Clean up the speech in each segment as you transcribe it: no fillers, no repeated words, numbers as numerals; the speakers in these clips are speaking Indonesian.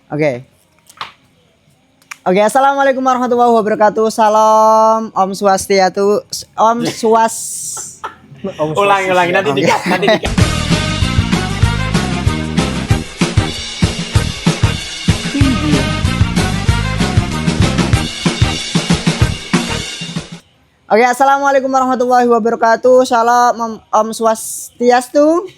Oke. Oke, assalamualaikum warahmatullahi wabarakatuh. Salam, Om Swastiatu, Om Swas. Ulangi nanti dikat. Oke, assalamualaikum warahmatullahi wabarakatuh. Salam, Om Swastiastu.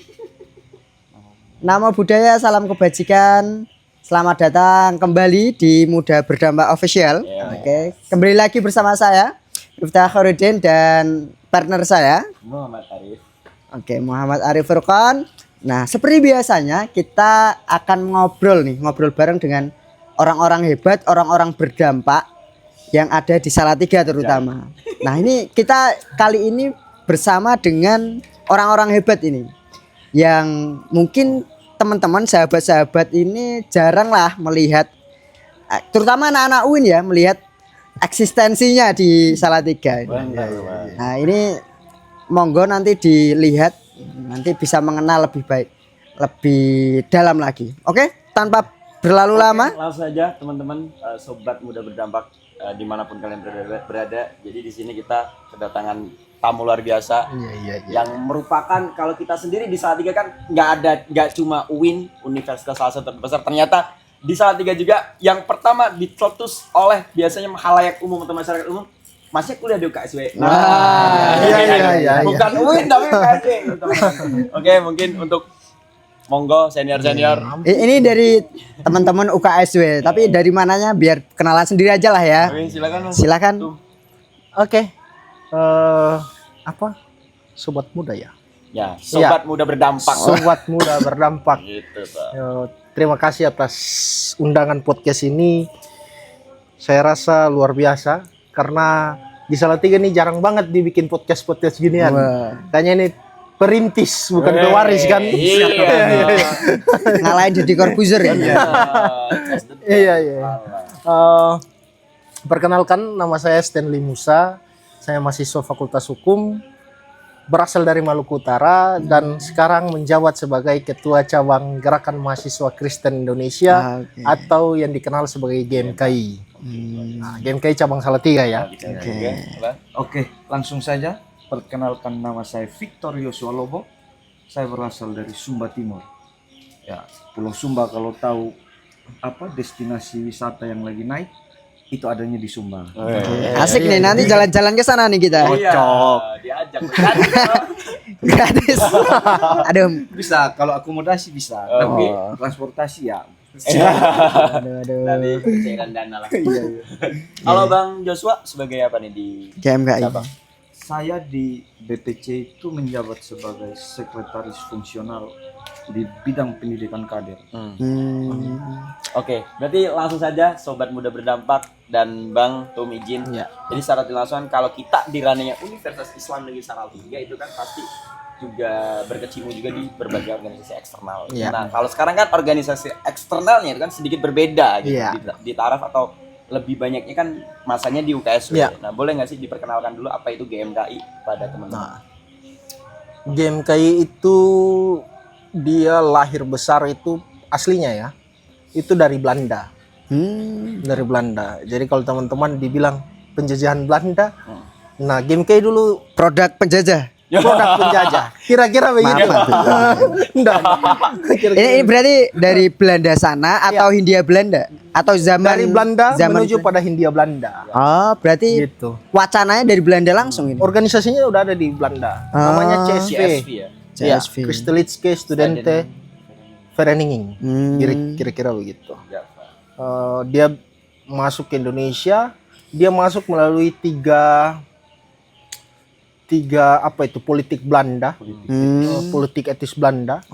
Nama budaya, salam kebajikan. Selamat datang kembali di Muda Berdampak Official. Oke, kembali lagi bersama saya, Miftah Khairuddin, dan partner saya Muhammad Arif. Oke, Muhammad Arif Furqan. Nah, seperti biasanya kita akan ngobrol bareng dengan orang-orang hebat, orang-orang berdampak yang ada di Salatiga terutama. Nah, ini kita kali ini bersama dengan orang-orang hebat ini yang mungkin teman-teman, sahabat-sahabat ini jarang lah melihat, terutama anak-anak UIN ya, melihat eksistensinya di Salatiga. Nah, ini monggo nanti dilihat, nanti bisa mengenal lebih baik, lebih dalam lagi. Oke, tanpa berlalu lama. Langsung saja teman-teman, sobat muda berdampak dimanapun kalian berada. Jadi di sini kita kedatangan tamu luar biasa. Yang merupakan, kalau kita sendiri di Salatiga kan nggak cuma UIN, universitas salah satu terbesar, ternyata di Salatiga juga yang pertama dicetus oleh biasanya khalayak umum atau masyarakat umum masih kuliah di UKSW. Iya. Bukan UIN tapi UKSW. Oke, mungkin untuk monggo senior. Ini dari teman-teman UKSW, tapi dari mananya biar kenalan sendiri aja lah ya. Oke, Silakan. Oke. Apa? Sobat muda ya. Ya, sobat muda berdampak. Sobat muda berdampak. Gitu, Pak. Terima kasih atas undangan podcast ini. Saya rasa luar biasa karena di Salatiga ini jarang banget dibikin podcast ginian. Kayaknya ini perintis bukan pewaris kan? Iya. Ngalahin jadi Corbuzier ya. Iya. Perkenalkan, nama saya Stanley Musa. Saya mahasiswa Fakultas Hukum, berasal dari Maluku Utara dan sekarang menjabat sebagai Ketua Cabang Gerakan Mahasiswa Kristen Indonesia atau yang dikenal sebagai GMKI. Nah, GMKI Cabang Salatiga ya. Oke, langsung saja. Perkenalkan, nama saya Victor Yosua Lobo. Saya berasal dari Sumba Timur. Ya, Pulau Sumba kalau tahu apa destinasi wisata yang lagi naik, itu adanya di Sumba. Asik nih, nanti jalan-jalan ke sana nih kita. Cocok. Diajak Gratis. Aduh. Bisa, kalau akomodasi bisa, tapi transportasi ya. Dari cairan dana lah. Halo Bang Joshua, sebagai apa nih di GMKI. cabang? Saya di BPC itu menjabat sebagai sekretaris fungsional di bidang pendidikan kader. Oke, berarti langsung saja sobat muda berdampak dan Bang Tum izin. Jadi secara tidak langsung kalau kita di ranahnya Universitas Islam Negeri Salatiga itu kan pasti juga berkecimpung juga di berbagai organisasi eksternal. Nah, kalau sekarang kan organisasi eksternalnya itu kan sedikit berbeda gitu di taraf atau lebih banyaknya kan masanya di UKSW. Nah, boleh nggak sih diperkenalkan dulu apa itu GMKI pada teman-teman? GMKI itu dia lahir besar itu aslinya ya. Itu dari Belanda. Dari Belanda. Jadi kalau teman-teman dibilang penjajahan Belanda, nah GMKI dulu Produk penjajah. produk penjajah. Kira-kira begitu. Enggak. Ini berarti dari Belanda sana atau Hindia Belanda atau zaman Dari Belanda menuju pada Hindia Belanda. Oh, berarti Gitu. wacananya dari Belanda langsung ini. Organisasinya udah ada di Belanda. Namanya CSV. ya. Ya, CSV. Christelijke Studente Vereniging. Kira-kira begitu. Dia masuk ke Indonesia, dia masuk melalui tiga apa itu politik Belanda, politik etis Belanda,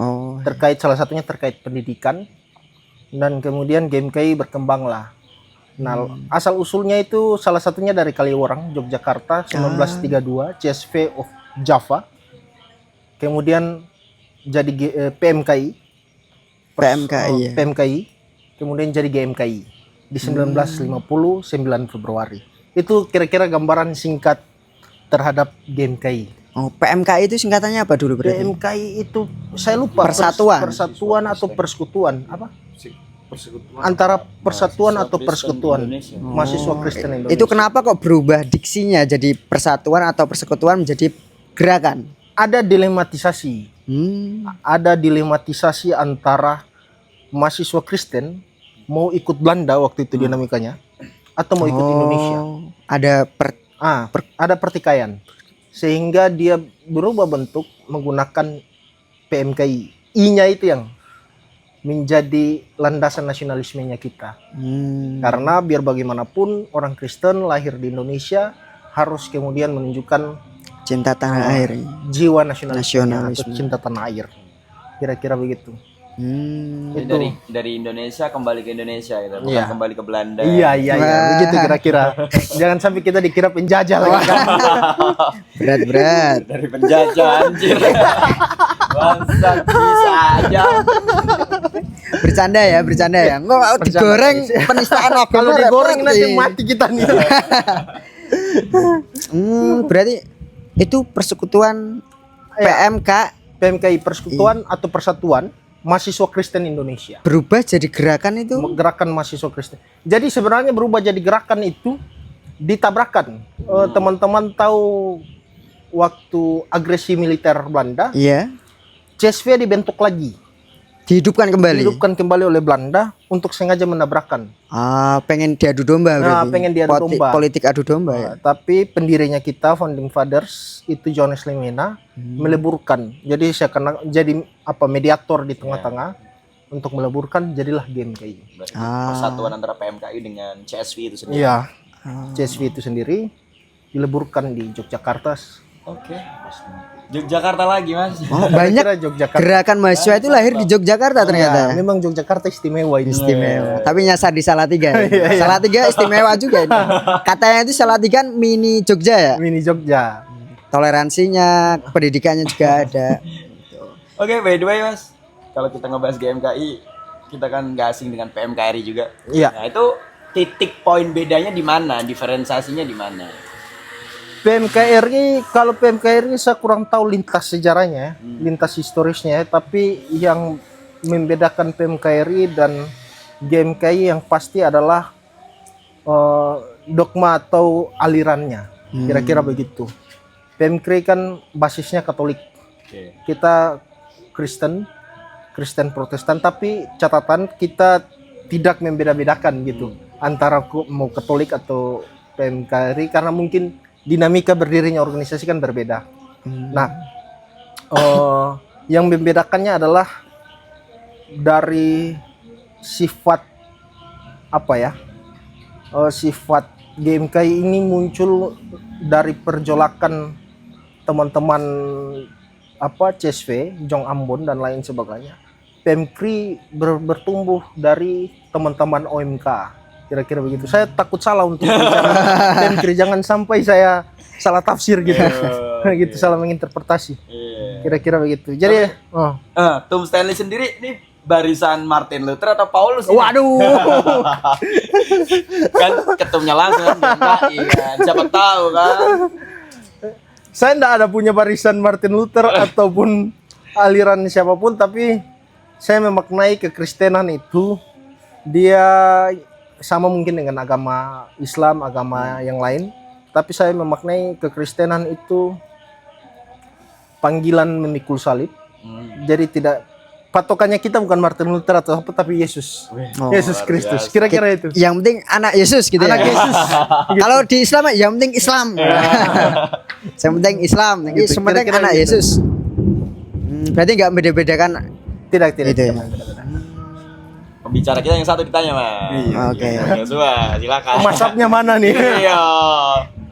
terkait salah satunya terkait pendidikan, dan kemudian GMKI berkembang lah. Nah, asal usulnya itu salah satunya dari Kaliurang, Yogyakarta, 1932, CSV of Java, kemudian jadi PMKI, PMKI, kemudian jadi GMKI di 1950 9 Februari. Itu kira-kira gambaran singkat terhadap GMKI. Oh, PMKI itu singkatannya apa dulu berarti? PMKI itu saya lupa. Persatuan. Persatuan atau persekutuan apa? antara persatuan Mahasiswa atau Kristen persekutuan Indonesia. mahasiswa Kristen Indonesia. Itu kenapa kok berubah diksinya jadi persatuan atau persekutuan menjadi gerakan? Ada dilematisasi. Hmm. Ada dilematisasi antara mahasiswa Kristen mau ikut Belanda waktu itu dinamikanya atau mau ikut Indonesia. Ada Ada pertikaian sehingga dia berubah bentuk menggunakan PMKI. I-nya itu yang menjadi landasan nasionalismenya kita. Karena biar bagaimanapun orang Kristen lahir di Indonesia harus kemudian menunjukkan cinta tanah air. jiwa nasionalisme atau Nasionalisme. cinta tanah air. Kira-kira begitu. Jadi Itu. dari Indonesia kembali ke Indonesia gitu, bukan Iya. kembali ke Belanda. Iya, Wah. begitu kira-kira. Jangan sampai kita dikira penjajah lagi kan. Berat. Dari penjajah anjir. Bangsat bisa aja. Bercanda ya. Enggak digoreng penistaan agama. Kalau digoreng repot nanti nih. mati kita nih. Berarti itu persekutuan PMK PMKI Persekutuan atau Persatuan Mahasiswa Kristen Indonesia. berubah jadi gerakan itu. Gerakan mahasiswa Kristen. Jadi sebenarnya berubah jadi gerakan itu ditabrakan. Teman-teman tahu waktu agresi militer Belanda, Iya. CSV dibentuk lagi, Dihidupkan kembali. dihidupkan kembali oleh Belanda untuk sengaja menabrakkan. Pengen diadu domba berarti. pengen diadu domba. Politik adu domba ya. Tapi pendirinya kita, founding fathers itu Johannes Lemena meleburkan. Jadi saya kena jadi mediator di tengah-tengah untuk meleburkan, jadilah GMKI. Berarti persatuan antara PMKI dengan CSV itu sendiri. Iya. CSV itu sendiri dileburkan di Yogyakarta. Oke. Yogyakarta lagi, Mas. Banyak Kira Yogyakarta. gerakan mahasiswa itu lahir di Yogyakarta Ya, ternyata. memang Yogyakarta istimewa ini. Istimewa. Tapi nyasar di Salatiga. Salatiga istimewa juga ini. Katanya itu Salatiga mini Jogja ya. Mini Jogja. Toleransinya, pendidikannya juga ada. Oke, by the way, Mas. Kalau kita ngebahas GMKI, kita kan nggak asing dengan PMKRI juga. Iya. Nah, itu titik poin bedanya di mana? Diferensiasinya di mana? PMKRI, kalau PMKRI saya kurang tahu lintas sejarahnya, lintas historisnya, tapi yang membedakan PMKRI dan GMKI yang pasti adalah dogma atau alirannya, kira-kira begitu. PMKRI kan basisnya Katolik, kita Kristen Protestan, tapi catatan kita tidak membeda-bedakan gitu antara mau Katolik atau PMKRI karena mungkin dinamika berdirinya organisasi kan berbeda. Nah, yang membedakannya adalah dari sifat sifat GMKI ini muncul dari perjolakan teman-teman CSV, Jong Ambon dan lain sebagainya. PMKRI bertumbuh dari teman-teman OMK. Kira-kira begitu. Saya takut salah untuk bicara PMKRI, jangan sampai saya salah tafsir gitu. Gitu, salah menginterpretasi. Kira-kira begitu. Jadi Tom Stanley sendiri ini barisan Martin Luther atau Paulus? waduh. Kan ketumnya langsung kan. Siapa tahu kan. Saya enggak ada punya barisan Martin Luther ataupun aliran siapapun, tapi saya memaknai kekristenan itu dia sama mungkin dengan agama Islam, agama yang lain, tapi saya memaknai kekristenan itu panggilan memikul salib. Jadi tidak, patokannya kita bukan Martin Luther atau apa, tapi Yesus. Yesus Kristus. Kira-kira itu. Yang penting anak Yesus gitu Anak ya. Yesus. Kalau di Islam yang penting Islam. Yang penting Islam, yang Gitu, penting kira-kira anak gitu. Yesus. Berarti nggak beda-bedakan Tidak. itu ya. Pembicara kita yang satu ditanya, Mas. Oke. Joshua, silakan. Masapnya mana nih? Iya.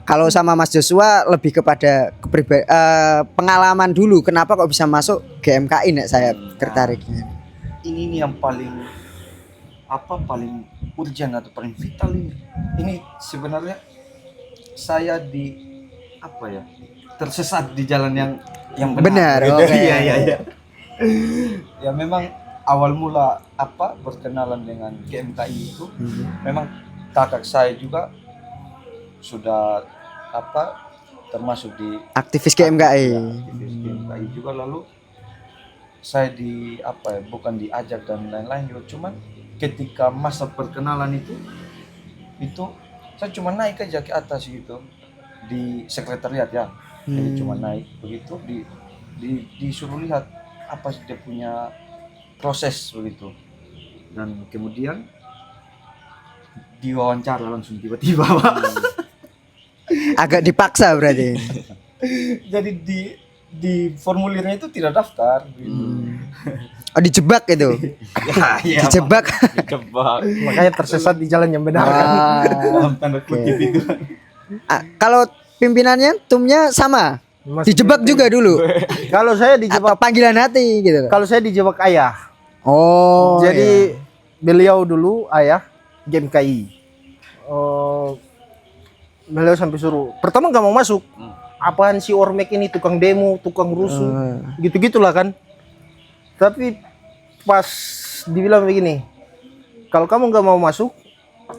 Kalau sama Mas Joshua lebih kepada pengalaman dulu. Kenapa kok bisa masuk GMKI nek saya tertariknya. Ini nih yang paling paling urgent atau paling vital ini. Ini sebenarnya saya tersesat di jalan yang Benar, Gitu. oke. Iya. Ya memang awal mula berkenalan dengan GMKI itu memang kakak saya juga sudah termasuk di Aktivis GMKI. aktivis GMKI juga, lalu saya bukan diajak dan lain-lain juga, cuman ketika masa perkenalan itu saya cuma naik aja ke atas gitu di sekretariat ya. Jadi cuma naik begitu disuruh lihat apa sih dia punya proses begitu. Dan kemudian diwawancara langsung tiba-tiba. Agak dipaksa berarti. Jadi di formulirnya itu tidak daftar gitu. Oh, dijebak itu. Ya, Dijebak. Dijebak. Makanya tersesat di jalan yang benar kan. dalam tanda kutip itu. Kalau pimpinannya tumnya sama. Masih Dijebak juga dulu. Kalau saya Atau dijebak, panggilan hati gitu. kalau saya dijebak ayah. Oh. Jadi beliau dulu ayah GMKI. Beliau sampai suruh. Pertama nggak mau masuk. Apaan si Ormek ini tukang demo, tukang rusuh, gitu-gitulah kan. Tapi pas dibilang begini, kalau kamu nggak mau masuk,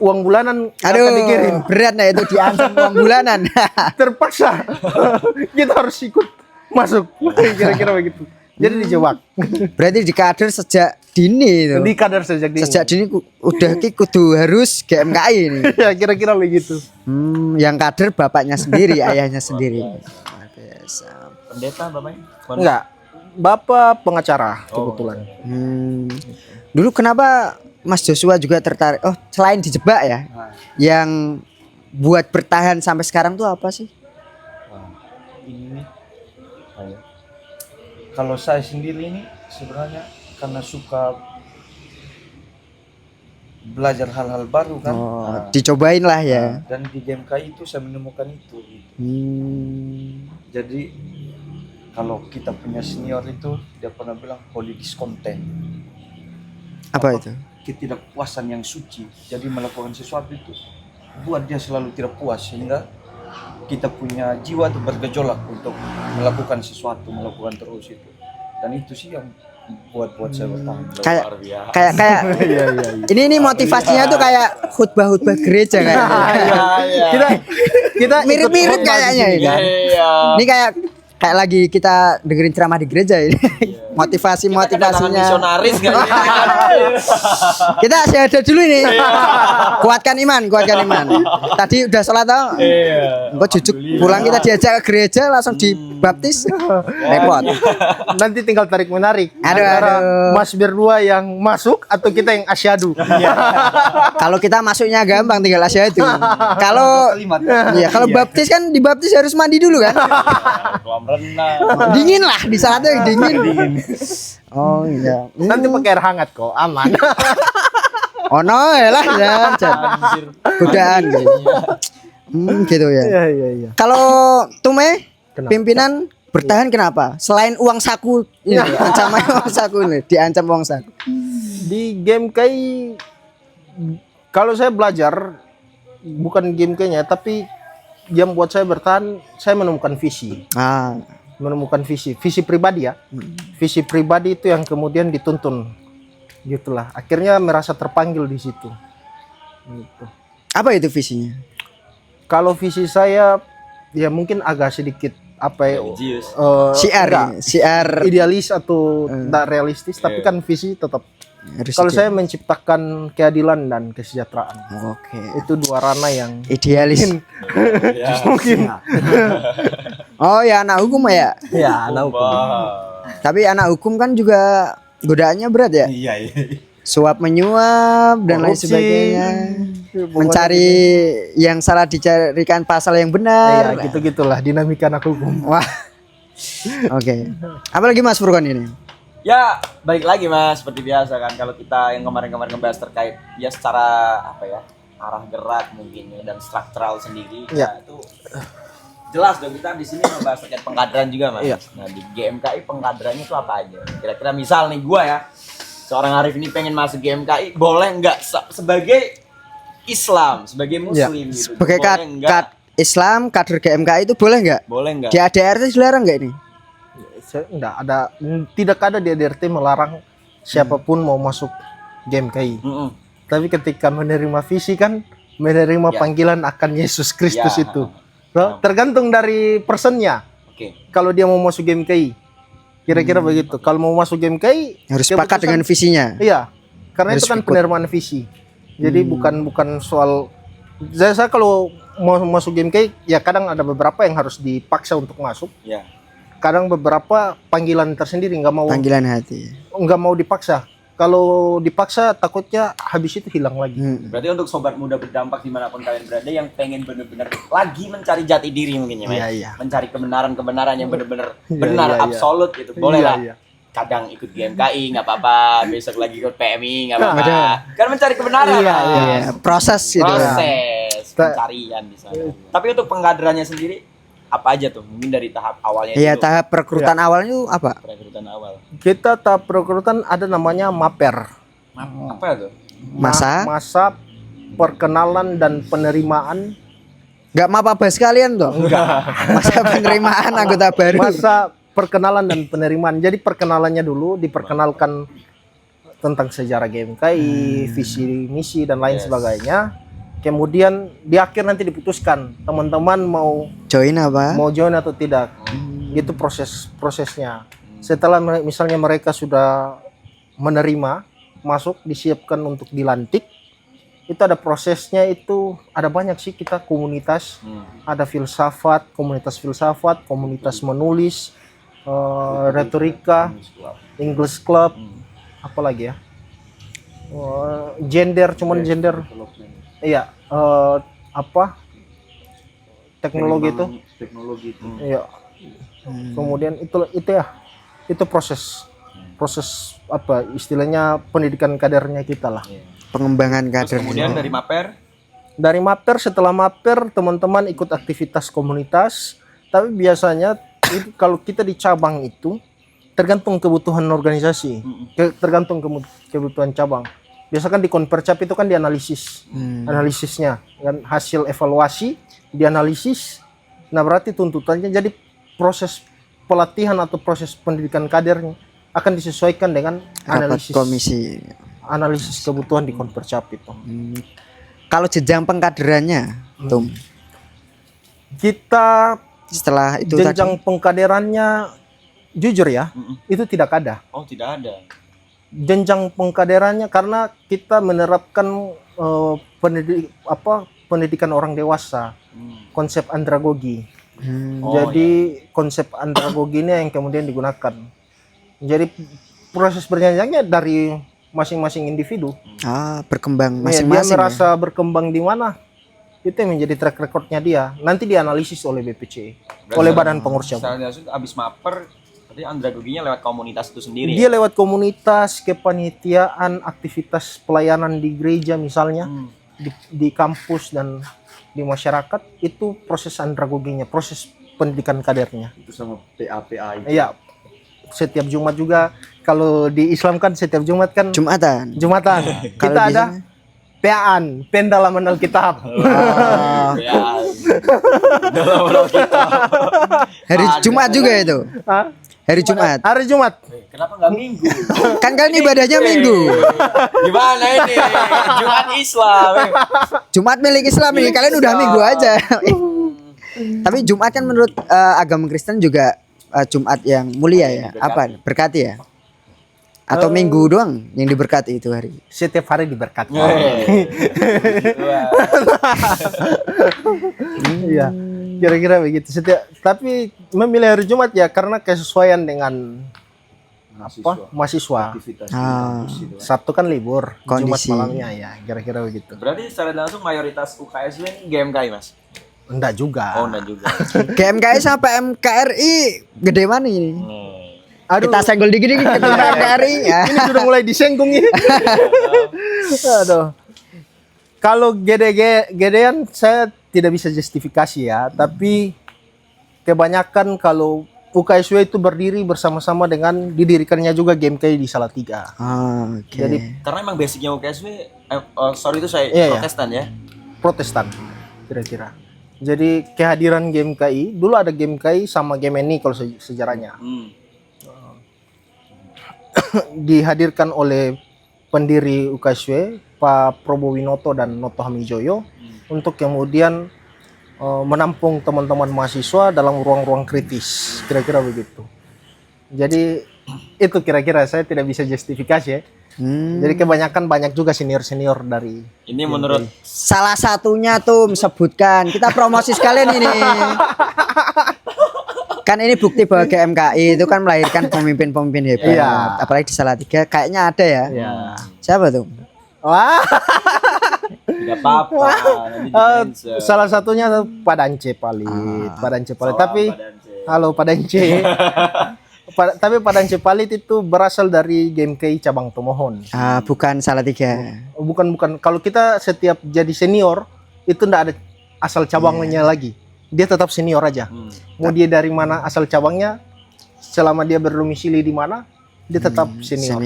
uang bulanan Aduh, akan dikirim. berat nah itu diancam uang bulanan. Terpaksa kita harus ikut masuk. Kira-kira begitu. Jadi dijebak. Berarti di kader sejak dini itu. Di kadar sejak dini. Sejak dini udah kudu harus GMKI ini. Ya kira-kira begitu. Yang kader bapaknya sendiri, ayahnya sendiri. Luar biasa. Pendeta bapaknya? Enggak. Bapak pengacara kebetulan. Dulu kenapa Mas Joshua juga tertarik? Oh, selain dijebak ya, yang buat bertahan sampai sekarang tuh apa sih? Ini nih, kalau saya sendiri ini sebenarnya karena suka belajar hal-hal baru kan. Dicobain lah ya. Dan di GMKI itu saya menemukan itu gitu. Jadi kalau kita punya senior itu dia pernah bilang holy discontent. Apa itu? Ketidakpuasan yang suci. Jadi melakukan sesuatu itu buat dia selalu tidak puas sehingga kita punya jiwa itu bergejolak untuk melakukan sesuatu, melakukan terus itu. Dan itu sih yang buat saya bertahan. Kayak ini motivasinya tuh kayak khutbah gereja kayak. Kita Mirip-mirip kayaknya ini. Ini kayak lagi kita dengerin ceramah di gereja ini. Motivasinya. Misionaris kan. Kita ada dulu ini. Kuatkan iman. Tadi udah sholat tau. Engkau jujuk pulang kita diajak ke gereja langsung dibaptis. Repot. Nanti tinggal tarik menarik. Aduh. Mas berdua yang masuk atau kita yang asyhadu. Kalau kita masuknya gampang tinggal asyhadu. Kalau kalau baptis kan dibaptis harus mandi dulu kan. Kolam renang. Dingin lah di saatnya dingin. Oh iya. Nanti pakai air hangat kok, aman. Oh no ya lah godaan gitu ya. Iya. Kalau Tume Kenapa? pimpinan bertahan kenapa? Selain uang saku ini, ancaman uang saku ini, diancam uang saku. Di GMKI kalau saya belajar bukan GMKI-nya tapi yang buat saya bertahan, saya menemukan visi. Menemukan visi pribadi ya. Visi pribadi itu yang kemudian dituntun. Gitulah. Akhirnya merasa terpanggil di situ. Gitu. Apa itu visinya? Kalau visi saya ya mungkin agak sedikit apa ya? Siar Idealis atau tidak realistis, tapi kan visi tetap. Kalau saya menciptakan keadilan dan kesejahteraan. Oke. Itu dua ranah yang Idealis. mungkin. Oh ya anak hukum ya? Ya, anak hukum. Tapi anak hukum kan juga godaannya berat ya? Iya. Suap menyuap dan lain Korupsi. sebagainya. Mencari yang salah dicarikan pasal yang benar. Ya, gitu-gitulah dinamika anak hukum. Wah. Oke. Apalagi Mas Furqan ini? Ya, balik lagi Mas, seperti biasa kan kalau kita yang kemarin-kemarin ngebahas terkait ya secara apa ya, arah gerak mungkin ya, dan struktural sendiri. Ya. Nah, itu jelas dong kita di sini membahas terkait pengkaderan juga Mas. Iya. Nah, di GMKI pengkaderannya itu apa aja? Kira-kira misal nih gua ya, seorang Arif ini pengen masuk GMKI, boleh nggak sebagai Islam, sebagai Muslim gitu? Sebagai Islam, kader GMKI itu boleh nggak? Boleh nggak? Di ADRT dilarang nggak ini? Tidak ada di ADRT melarang siapapun mau masuk GMKI. Tapi ketika menerima visi kan menerima panggilan akan Yesus Kristus itu. Tergantung dari personnya. Kalau dia mau masuk GMKI, kira-kira begitu. Kalau mau masuk GMKI harus sepakat dengan visinya. Iya. Karena Harus itu kan ikut. penerimaan visi. Jadi bukan soal saya kalau mau masuk game kayak ya kadang ada beberapa yang harus dipaksa untuk masuk. Ya. Kadang beberapa panggilan tersendiri Panggilan hati. nggak mau dipaksa. Kalau dipaksa takutnya habis itu hilang lagi. Berarti untuk sobat muda berdampak dimanapun kalian berada yang pengen bener-bener lagi mencari jati diri mungkin ya, Mas? Iya, iya. Mencari kebenaran-kebenaran yang bener-bener Iya, benar, iya, iya. absolut gitu. Boleh Iya, lah. iya. Kadang ikut GMKI nggak apa-apa, besok lagi ikut PMI nggak apa-apa. Ada. Kan mencari kebenaran. Iya, Mas. Iya, proses gitu. Proses pencarian di sana. Tapi untuk pengkaderannya sendiri apa aja tuh? Mungkin dari tahap awalnya Iya, dulu. tahap perekrutan awalnya itu apa? Perekrutan awal. Kita tahap perekrutan ada namanya MAPER. Apa ya tuh? Masa perkenalan dan penerimaan. Enggak maba sekalian toh? Enggak. Masa penerimaan anggota baru. Masa perkenalan dan penerimaan. Jadi perkenalannya dulu diperkenalkan tentang sejarah GMKI, visi misi dan lain sebagainya. Kemudian di akhir nanti diputuskan teman-teman mau Join apa? join atau tidak. Itu prosesnya. Setelah misalnya mereka sudah menerima, masuk, disiapkan untuk dilantik, itu ada prosesnya. Itu ada banyak sih, kita komunitas, ada komunitas filsafat, komunitas menulis, retorika, English club, apa lagi ya, gender, gender, iya, apa, teknologi itu, iya. Kemudian itu ya, itu proses apa istilahnya pendidikan kadernya kita lah. Pengembangan Terus kader. kemudian dari MAPER Dari MAPER, setelah MAPER teman-teman ikut aktivitas komunitas, tapi biasanya itu kalau kita di cabang itu tergantung kebutuhan organisasi, tergantung kebutuhan cabang. Biasakan di Konpercap itu kan dianalisis, analisisnya kan hasil evaluasi dianalisis. Nah berarti tuntutannya, jadi proses pelatihan atau proses pendidikan kadernya akan disesuaikan dengan Rapat komisi. analisis kebutuhan di Konpercap itu. Kalau jenjang pengkaderannya, Tum, Kita setelah itu jenjang pengkaderannya jujur ya, itu tidak ada. oh tidak ada. Jenjang pengkaderannya karena kita menerapkan pendidikan orang dewasa, konsep andragogi. Jadi konsep andragogi ini yang kemudian digunakan. Jadi proses berjenjangnya dari masing-masing individu. Berkembang Dia masing-masing. merasa berkembang di mana, itu yang menjadi track recordnya dia. Nanti dianalisis oleh BPC, oleh Badan Pengurus Cabang. Misalnya abis MAPER, berarti andragoginya lewat komunitas itu sendiri. Dia lewat komunitas, kepanitiaan, aktivitas pelayanan di gereja misalnya, di kampus dan di masyarakat, itu proses andragoginya, proses pendidikan kadernya. Itu sama PA itu. Iya, setiap Jumat juga, kalau di Islam kan setiap Jumat kan Jumatan. Jumatan. Kalau Kita di ada sana? PAan, pendalaman Alkitab. Ya. Dalam kita. Hari Jumat juga itu. Hah? Hari Jumat. Hari Jumat. Kenapa nggak minggu? Kan kalian ibadahnya Minggu. Gimana ini? Jumat Islam. Jumat milik Islam ini, kalian udah Minggu aja. Tapi Jumat kan menurut agama Kristen juga Jumat yang mulia ya. Apa? Berkati ya? Atau Minggu doang yang diberkati itu hari? Setiap hari diberkati. Iya, kira-kira begitu. Tapi memilih hari Jumat ya karena kesesuaian dengan mahasiswa. Aktivitas Ah. kampus itu kan. Sabtu kan libur, Jumat Kondisi. malamnya ya, kira-kira begitu. Berarti secara langsung mayoritas UKSW ini GMKI, Mas? Enggak juga. Oh, enggak juga. GMKI sampai MKRI gede mana ini? Aduh, Kita senggol dikit-dikit ke MKRI ya. ini sudah mulai disenggung ini. Aduh. Kalau gedean saya tidak bisa justifikasi ya, tapi kebanyakan kalau UKSW itu berdiri bersama-sama dengan didirikannya juga GMKI di Salatiga. Oke. Jadi Karena emang basicnya UKSW, sorry itu saya Iya, iya. Protestan ya. Protestan kira-kira. Jadi kehadiran GMKI, dulu ada GMKI sama GMNI kalau sejarahnya. Dihadirkan oleh pendiri UKSW Pak Probo Winoto dan Noto Hamijoyo untuk kemudian menampung teman-teman mahasiswa dalam ruang-ruang kritis, kira-kira begitu. Jadi itu kira-kira, saya tidak bisa justifikasi ya. Jadi kebanyakan banyak juga senior dari Ini menurut Salah satunya tuh sebutkan. Kita promosi sekalian ini. Kan ini bukti bahwa GMKI itu kan melahirkan pemimpin-pemimpin hebat. Iya. Apalagi di Salatiga kayaknya ada ya. Siapa tuh? Wah, tidak apa-apa. Nanti di-mention. salah satunya Pak Dance Palit, Pak Dance Palit. Salam, Tapi Pak Dance. halo Pak Dance. Tapi Pak Dance Palit itu berasal dari GMKI cabang Tomohon. Bukan Salatiga. Bukan. Kalau kita setiap jadi senior itu ndak ada asal cabangnya lagi. Dia tetap senior aja. Mau dia dari mana asal cabangnya, selama dia berdomisili di mana, dia tetap senior.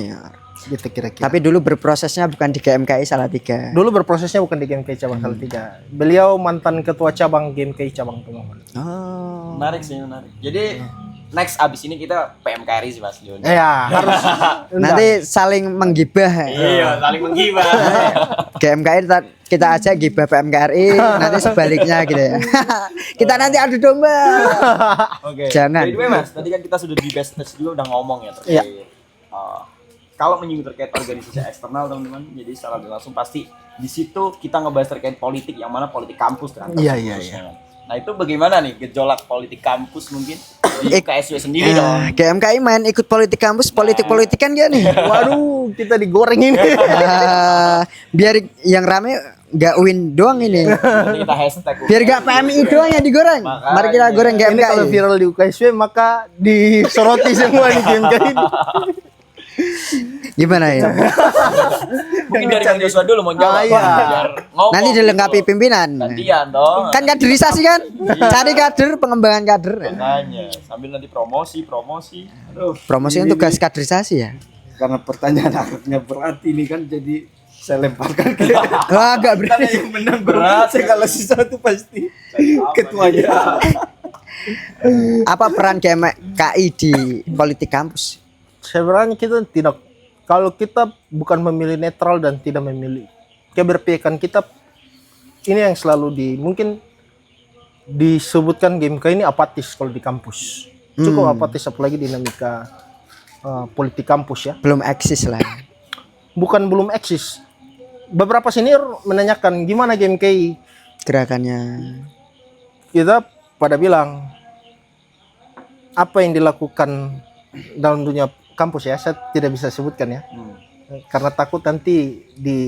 Gitu kira-kira. Tapi dulu berprosesnya bukan di GMKI Salatiga. Dulu berprosesnya bukan di GMKI cabang Salatiga. Beliau mantan ketua cabang GMKI cabang Tomohon. Oh. Menarik sih, menarik. Jadi next abis ini kita PMKRI sih Mas Jun. Ya, harus Nanti saling menggibah. Iya, saling menggibah. GMKI kita aja gibah PMKRI, nanti sebaliknya gitu ya. Kita nanti adu domba. Oke. Jangan. By the way, Mas, tadi kan kita sudah di best touch juga udah ngomong ya terkait kalau menyinggung terkait organisasi eksternal teman-teman, jadi secara langsung pasti di situ kita ngebahas terkait politik yang mana politik kampus kan. Iya. Nah itu bagaimana nih gejolak politik kampus mungkin di KSW sendiri dong? GMKI main ikut politik kampus, politik-politikan gak nih? Waduh, kita digoreng ini. Biar yang rame nggak win doang ini. Nanti kita hashtag. Biar gak PMI doang yang digoreng. Makanya. Mari kita goreng Ini kalau GMKI. viral di UKSW maka disoroti semua di GMKI. Gimana ya? Mungkin dari Bang Joshua dulu mau jawab. Iya. Biar ngomong Nanti gitu dilengkapi loh. pimpinan. Gantian dong. Kan kaderisasi kan? Cari kader, pengembangan kader. Makanya sambil nanti promosi. Aduh. Promosi untuk tugas kaderisasi ya. Karena pertanyaan akhirnya berat ini kan, jadi saya lemparkan ke Wah, agak berani. yang menang berat. Saya kalau sisa itu pasti ketuanya. Apa peran GMKI di politik kampus? Sebenarnya kita tidak, kalau kita bukan memilih netral dan tidak memilih keberpihakan kita, ini yang selalu mungkin disebutkan GMK ini apatis kalau di kampus. Cukup apatis, apalagi dinamika politik kampus ya. Belum eksis lah. Bukan belum eksis. Beberapa senior menanyakan gimana GMK, Gerakannya. kita pada bilang apa yang dilakukan dalam dunia kampus ya, saya tidak bisa sebutkan ya, karena takut nanti di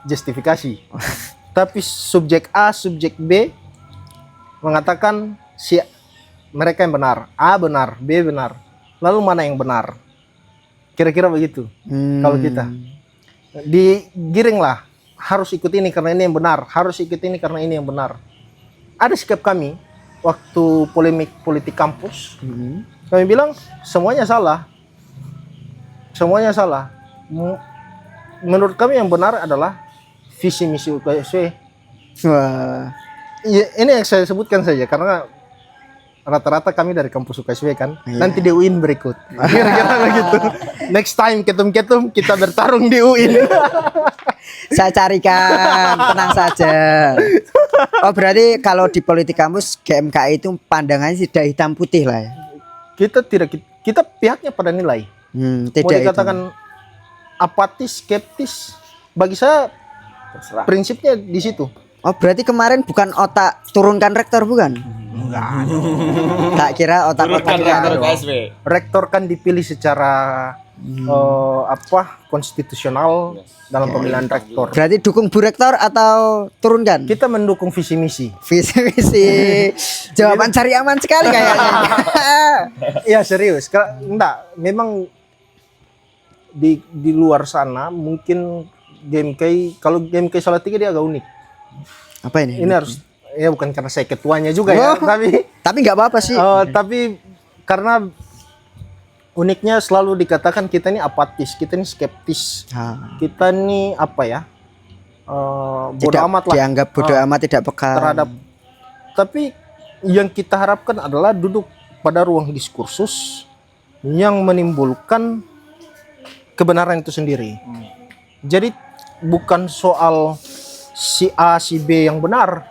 justifikasi. Tapi subjek A, subjek B mengatakan mereka yang benar, A benar, B benar. Lalu mana yang benar? Kira-kira begitu. Kalau kita digiring lah, harus ikut ini karena ini yang benar, harus ikut ini karena ini yang benar. Ada sikap kami waktu polemik politik kampus. Kami bilang semuanya salah. Menurut kami yang benar adalah visi misi UKSW. Wah. Ya, ini yang saya sebutkan saja karena rata-rata kami dari kampus UKSW kan. Iya. Nanti di UIN berikut. Kira-kira begitu. Next time ketum-ketum kita bertarung di UIN. Saya carikan, tenang saja. Oh, berarti kalau di politik kampus GMKI itu pandangannya tidak hitam putih lah ya. Kita pihaknya pada nilai. Mau Tidak dikatakan apatis, skeptis, bagi saya Terserah. prinsipnya di situ. Oh, berarti kemarin bukan otak turunkan rektor bukan? Tak kira otak-otak Rektor KSW. Rektor kan dipilih secara konstitusional dalam pemilihan rektor. Berarti dukung Bu Rektor atau turunkan? Kita mendukung visi misi. Visi. Jawaban cari aman sekali kayaknya. Iya serius. Enggak, memang di luar sana mungkin GMK, kalau GMK Salatiga dia agak unik. Apa ini? Ini harus ya bukan karena saya ketuanya juga ya, Tapi nggak apa-apa sih. tapi karena uniknya selalu dikatakan kita ini apatis, kita ini skeptis, kita ini apa ya, bodoh Tidak amat lah, dianggap bodoh amat, tidak peka terhadap. Tapi yang kita harapkan adalah duduk pada ruang diskursus yang menimbulkan kebenaran itu sendiri. Jadi bukan soal si A si B yang benar,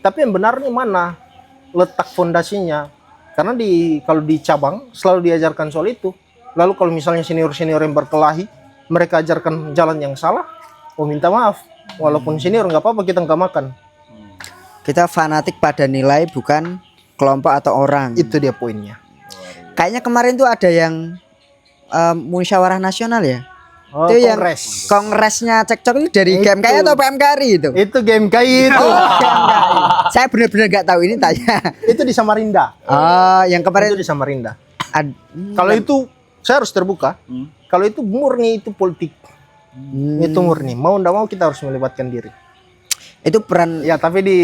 tapi yang benar ini mana, letak fondasinya. Karena kalau di cabang selalu diajarkan soal itu. Lalu kalau misalnya senior yang berkelahi, mereka ajarkan jalan yang salah, oh minta maaf. Walaupun senior nggak apa-apa, kita nggak makan. Kita fanatik pada nilai bukan kelompok atau orang. Itu dia poinnya. Kayaknya kemarin tuh ada yang musyawarah nasional ya. Oh, Itu yang kongres. kongresnya cekcok itu dari Itu. GMKI atau PMKRI itu? Itu GMKI itu. Oh, GMKI. Saya benar-benar nggak tahu ini tanya. Itu di Samarinda. Oh, yang kemarin Itu di Samarinda. ad- Kalau itu saya harus terbuka. Kalau itu murni itu politik. Itu murni. Mau ndak mau kita harus melibatkan diri. itu peran Ya, tapi di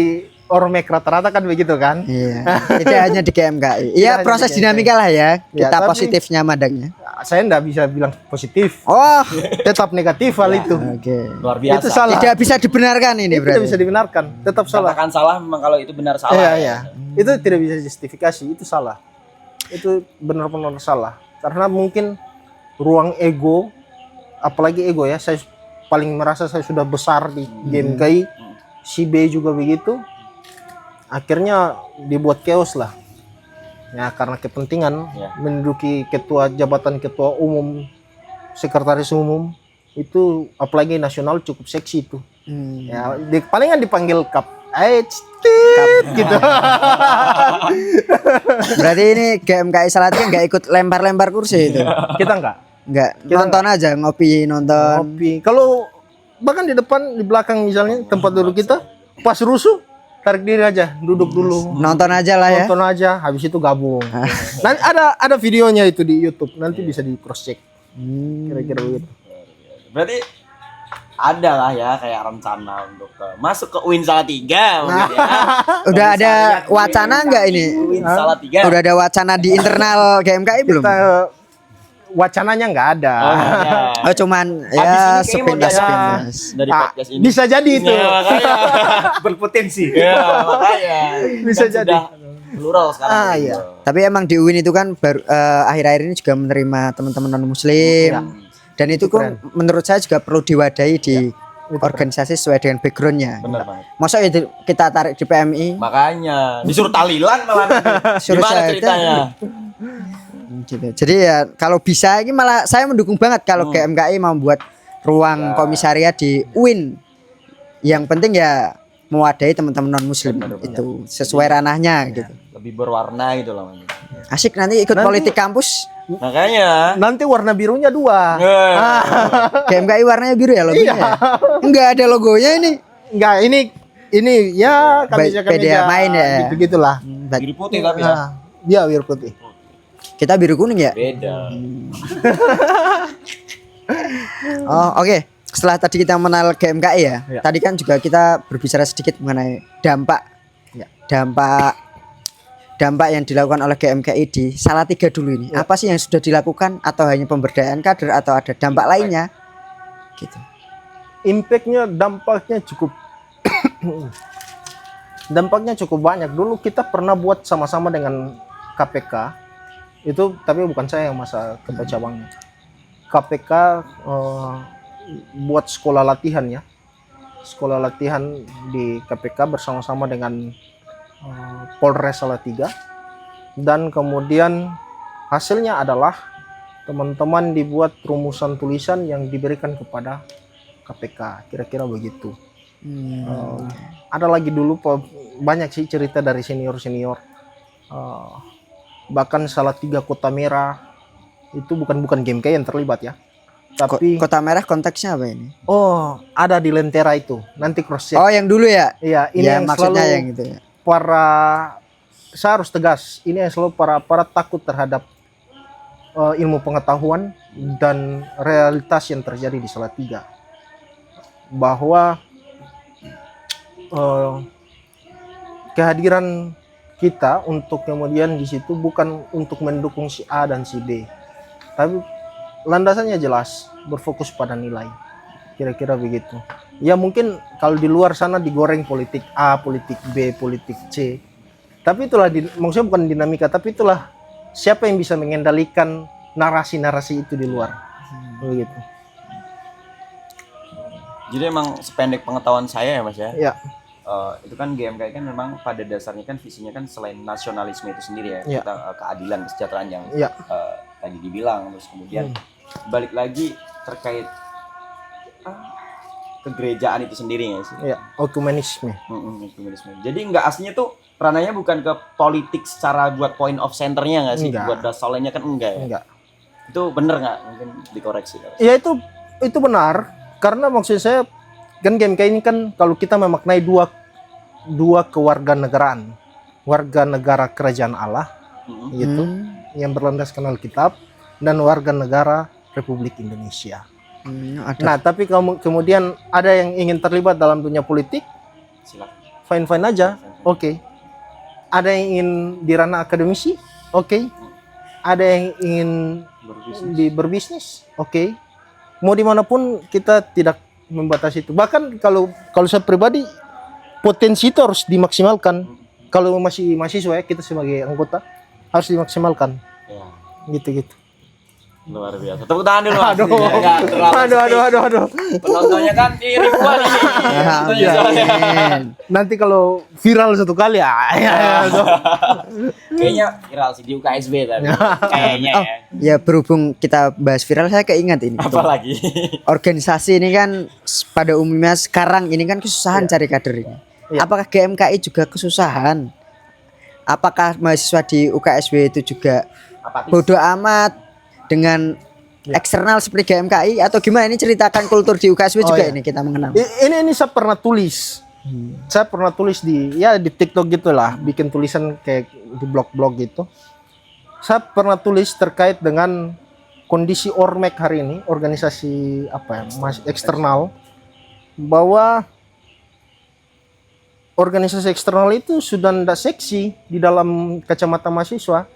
Ormek rata-rata kan begitu kan. iya. Itu hanya di GMKI. Itu Iya, hanya proses di GMKI. dinamika lah ya. Ya, Kita tapi- positifnya madangnya. Saya ndak bisa bilang positif. Oh, Tetap negatif hal itu. oke. Luar biasa. Itu salah. Tidak bisa dibenarkan ini Itu berarti. tidak bisa dibenarkan. Tetap salah. Katakan salah memang kalau itu benar salah. Iya, iya. Itu tidak bisa justifikasi, itu salah. Itu benar-benar salah. Karena mungkin ruang ego, apalagi ego ya, saya paling merasa saya sudah besar di GMKI, si B juga begitu. Akhirnya dibuat chaos lah. Ya, karena kepentingan Ya. menduduki jabatan ketua umum, sekretaris umum, itu apalagi nasional cukup seksi itu. Ya, palingan dipanggil kap. Gitu. Berarti ini GMKI Salatiga nggak ikut lempar-lempar kursi itu. Kita enggak. Nggak Kita nonton aja, ngopi nonton. Kopi. Kalau bahkan di depan, di belakang misalnya tempat duduk kita, pas rusuh tarik diri aja, duduk dulu. Nonton aja lah ya. Nonton aja, habis itu gabung. Nanti ada videonya itu di YouTube, nanti bisa di cross check. Kira-kira begitu. Berarti ada lah ya kayak rencana untuk masuk ke UIN Salatiga mungkin ya. Udah ada wacana nggak ini? UIN Salatiga. Udah ada wacana di internal GMKI belum? Kita wacananya nggak ada. Oh, ya. Oh cuman Habis ya ini kayaknya mau sepintas jadi- sepintas. Dari Ah, podcast ini. bisa jadi itu. Ya, makanya. Berpotensi. Ya, makanya. Bisa Kan jadi. sudah plural sekarang. Ah, gitu. iya. Tapi emang di UIN itu kan baru akhir-akhir ini juga menerima teman-teman non Muslim. Ya. Dan itu kan menurut saya juga perlu diwadahi di organisasi sesuai dengan backgroundnya. Benar banget. Masa itu kita tarik di PMI? Makanya disuruh talilan malah. Suruh Gimana saya ceritanya? Gitu. Jadi ya kalau bisa ini malah saya mendukung banget kalau GMKI mau buat ruang komisariat di UIN. Yang penting ya mewadahi teman-teman non Muslim itu sesuai ranahnya gitu. Lebih berwarna gitu loh. Mas. Asik nanti ikut politik kampus. Makanya. Nanti warna birunya 2. GMKI warnanya biru ya logonya. Ya? Enggak ada logonya ini. Enggak, ini ya Beda kemeja main ya. Gitu-gitulah. Biru putih tapi ya. Nah, dia biru putih. Kita biru kuning ya. Beda. Oh oke. Setelah tadi kita mengenal GMKI ya, tadi kan juga kita berbicara sedikit mengenai dampak, dampak yang dilakukan oleh GMKI di Salatiga dulu ini. Apa sih yang sudah dilakukan atau hanya pemberdayaan kader atau ada dampak lainnya? Gitu. Impactnya, dampaknya cukup banyak. Dulu kita pernah buat sama-sama dengan KPK itu, tapi bukan saya yang masa ketua cabangnya. KPK buat sekolah latihan ya, sekolah latihan di KPK bersama-sama dengan Polres Salatiga, dan kemudian hasilnya adalah teman-teman dibuat rumusan tulisan yang diberikan kepada KPK, kira-kira begitu. Ada lagi dulu banyak sih cerita dari senior-senior, bahkan Salatiga Kota Merah itu bukan GMKI yang terlibat ya, tapi Kota Merah konteksnya apa ini? ada di Lentera itu, nanti cross check. Oh yang dulu ya? Iya, ini Ya yang maksudnya selalu yang itu ya. saya harus tegas, ini yang selalu para takut terhadap ilmu pengetahuan dan realitas yang terjadi di Salatiga, bahwa kehadiran kita untuk kemudian di situ bukan untuk mendukung si A dan si B, tapi landasannya jelas, berfokus pada nilai, kira-kira begitu. Ya mungkin kalau di luar sana digoreng politik A, politik B, politik C, tapi itulah maksudnya bukan dinamika, tapi itulah siapa yang bisa mengendalikan narasi-narasi itu di luar, begitu. Jadi emang sependek pengetahuan saya ya Mas ya. Ya. Itu kan GMKI kan memang pada dasarnya kan visinya kan selain nasionalisme itu sendiri ya, Ya. kita keadilan kesejahteraan yang Ya. tadi dibilang, terus kemudian balik lagi terkait kegerejaan itu sendiri nggak sih? Ya, ekumenisme. Ekumenisme. Jadi nggak aslinya tuh ranahnya bukan ke politik secara buat point of centernya nggak sih? Enggak. Buat dasolenya kan enggak ya? Enggak. Itu bener nggak? Mungkin dikoreksi. Ya itu benar, karena maksud saya kan GMK ini kan kalau kita memaknai dua kewarganegaraan, warga negara kerajaan Allah gitu, yang berlandaskan Alkitab, dan warga negara Republik Indonesia. Ada. Nah, tapi kemudian ada yang ingin terlibat dalam dunia politik, Silakan. fine aja, oke. Ada yang ingin di ranah akademisi, oke. Ada yang ingin berbisnis, oke. Mau dimanapun kita tidak membatasi itu. Bahkan kalau saya pribadi, potensi itu harus dimaksimalkan. Kalau masih mahasiswa ya, kita sebagai anggota harus dimaksimalkan. Ya. Gitu. Luar biasa. Tepuk tangan dulu. Mas. Aduh. Ya, nggak terlalu Aduh. Penontonnya kan di ribuan ini. Iya. Nanti kalau viral satu kali ya. Kayaknya viral sih di UKSB tadi. Kayaknya Oh, ya berhubung kita bahas viral, saya keingat ini. Apalagi. Organisasi ini kan pada umumnya sekarang ini kan kesusahan cari kader ini. Iya. Apakah GMKI juga kesusahan? Apakah mahasiswa di UKSW itu juga Apatis. bodoh amat dengan eksternal seperti GMKI atau gimana? Ini ceritakan kultur di UKSW juga iya. ini kita mengenal. Ini saya pernah tulis. Saya pernah tulis di TikTok gitulah, bikin tulisan kayak di blog-blog gitu. Saya pernah tulis terkait dengan kondisi Ormek hari ini, organisasi eksternal, bahwa organisasi eksternal itu sudah tidak seksi di dalam kacamata mahasiswa.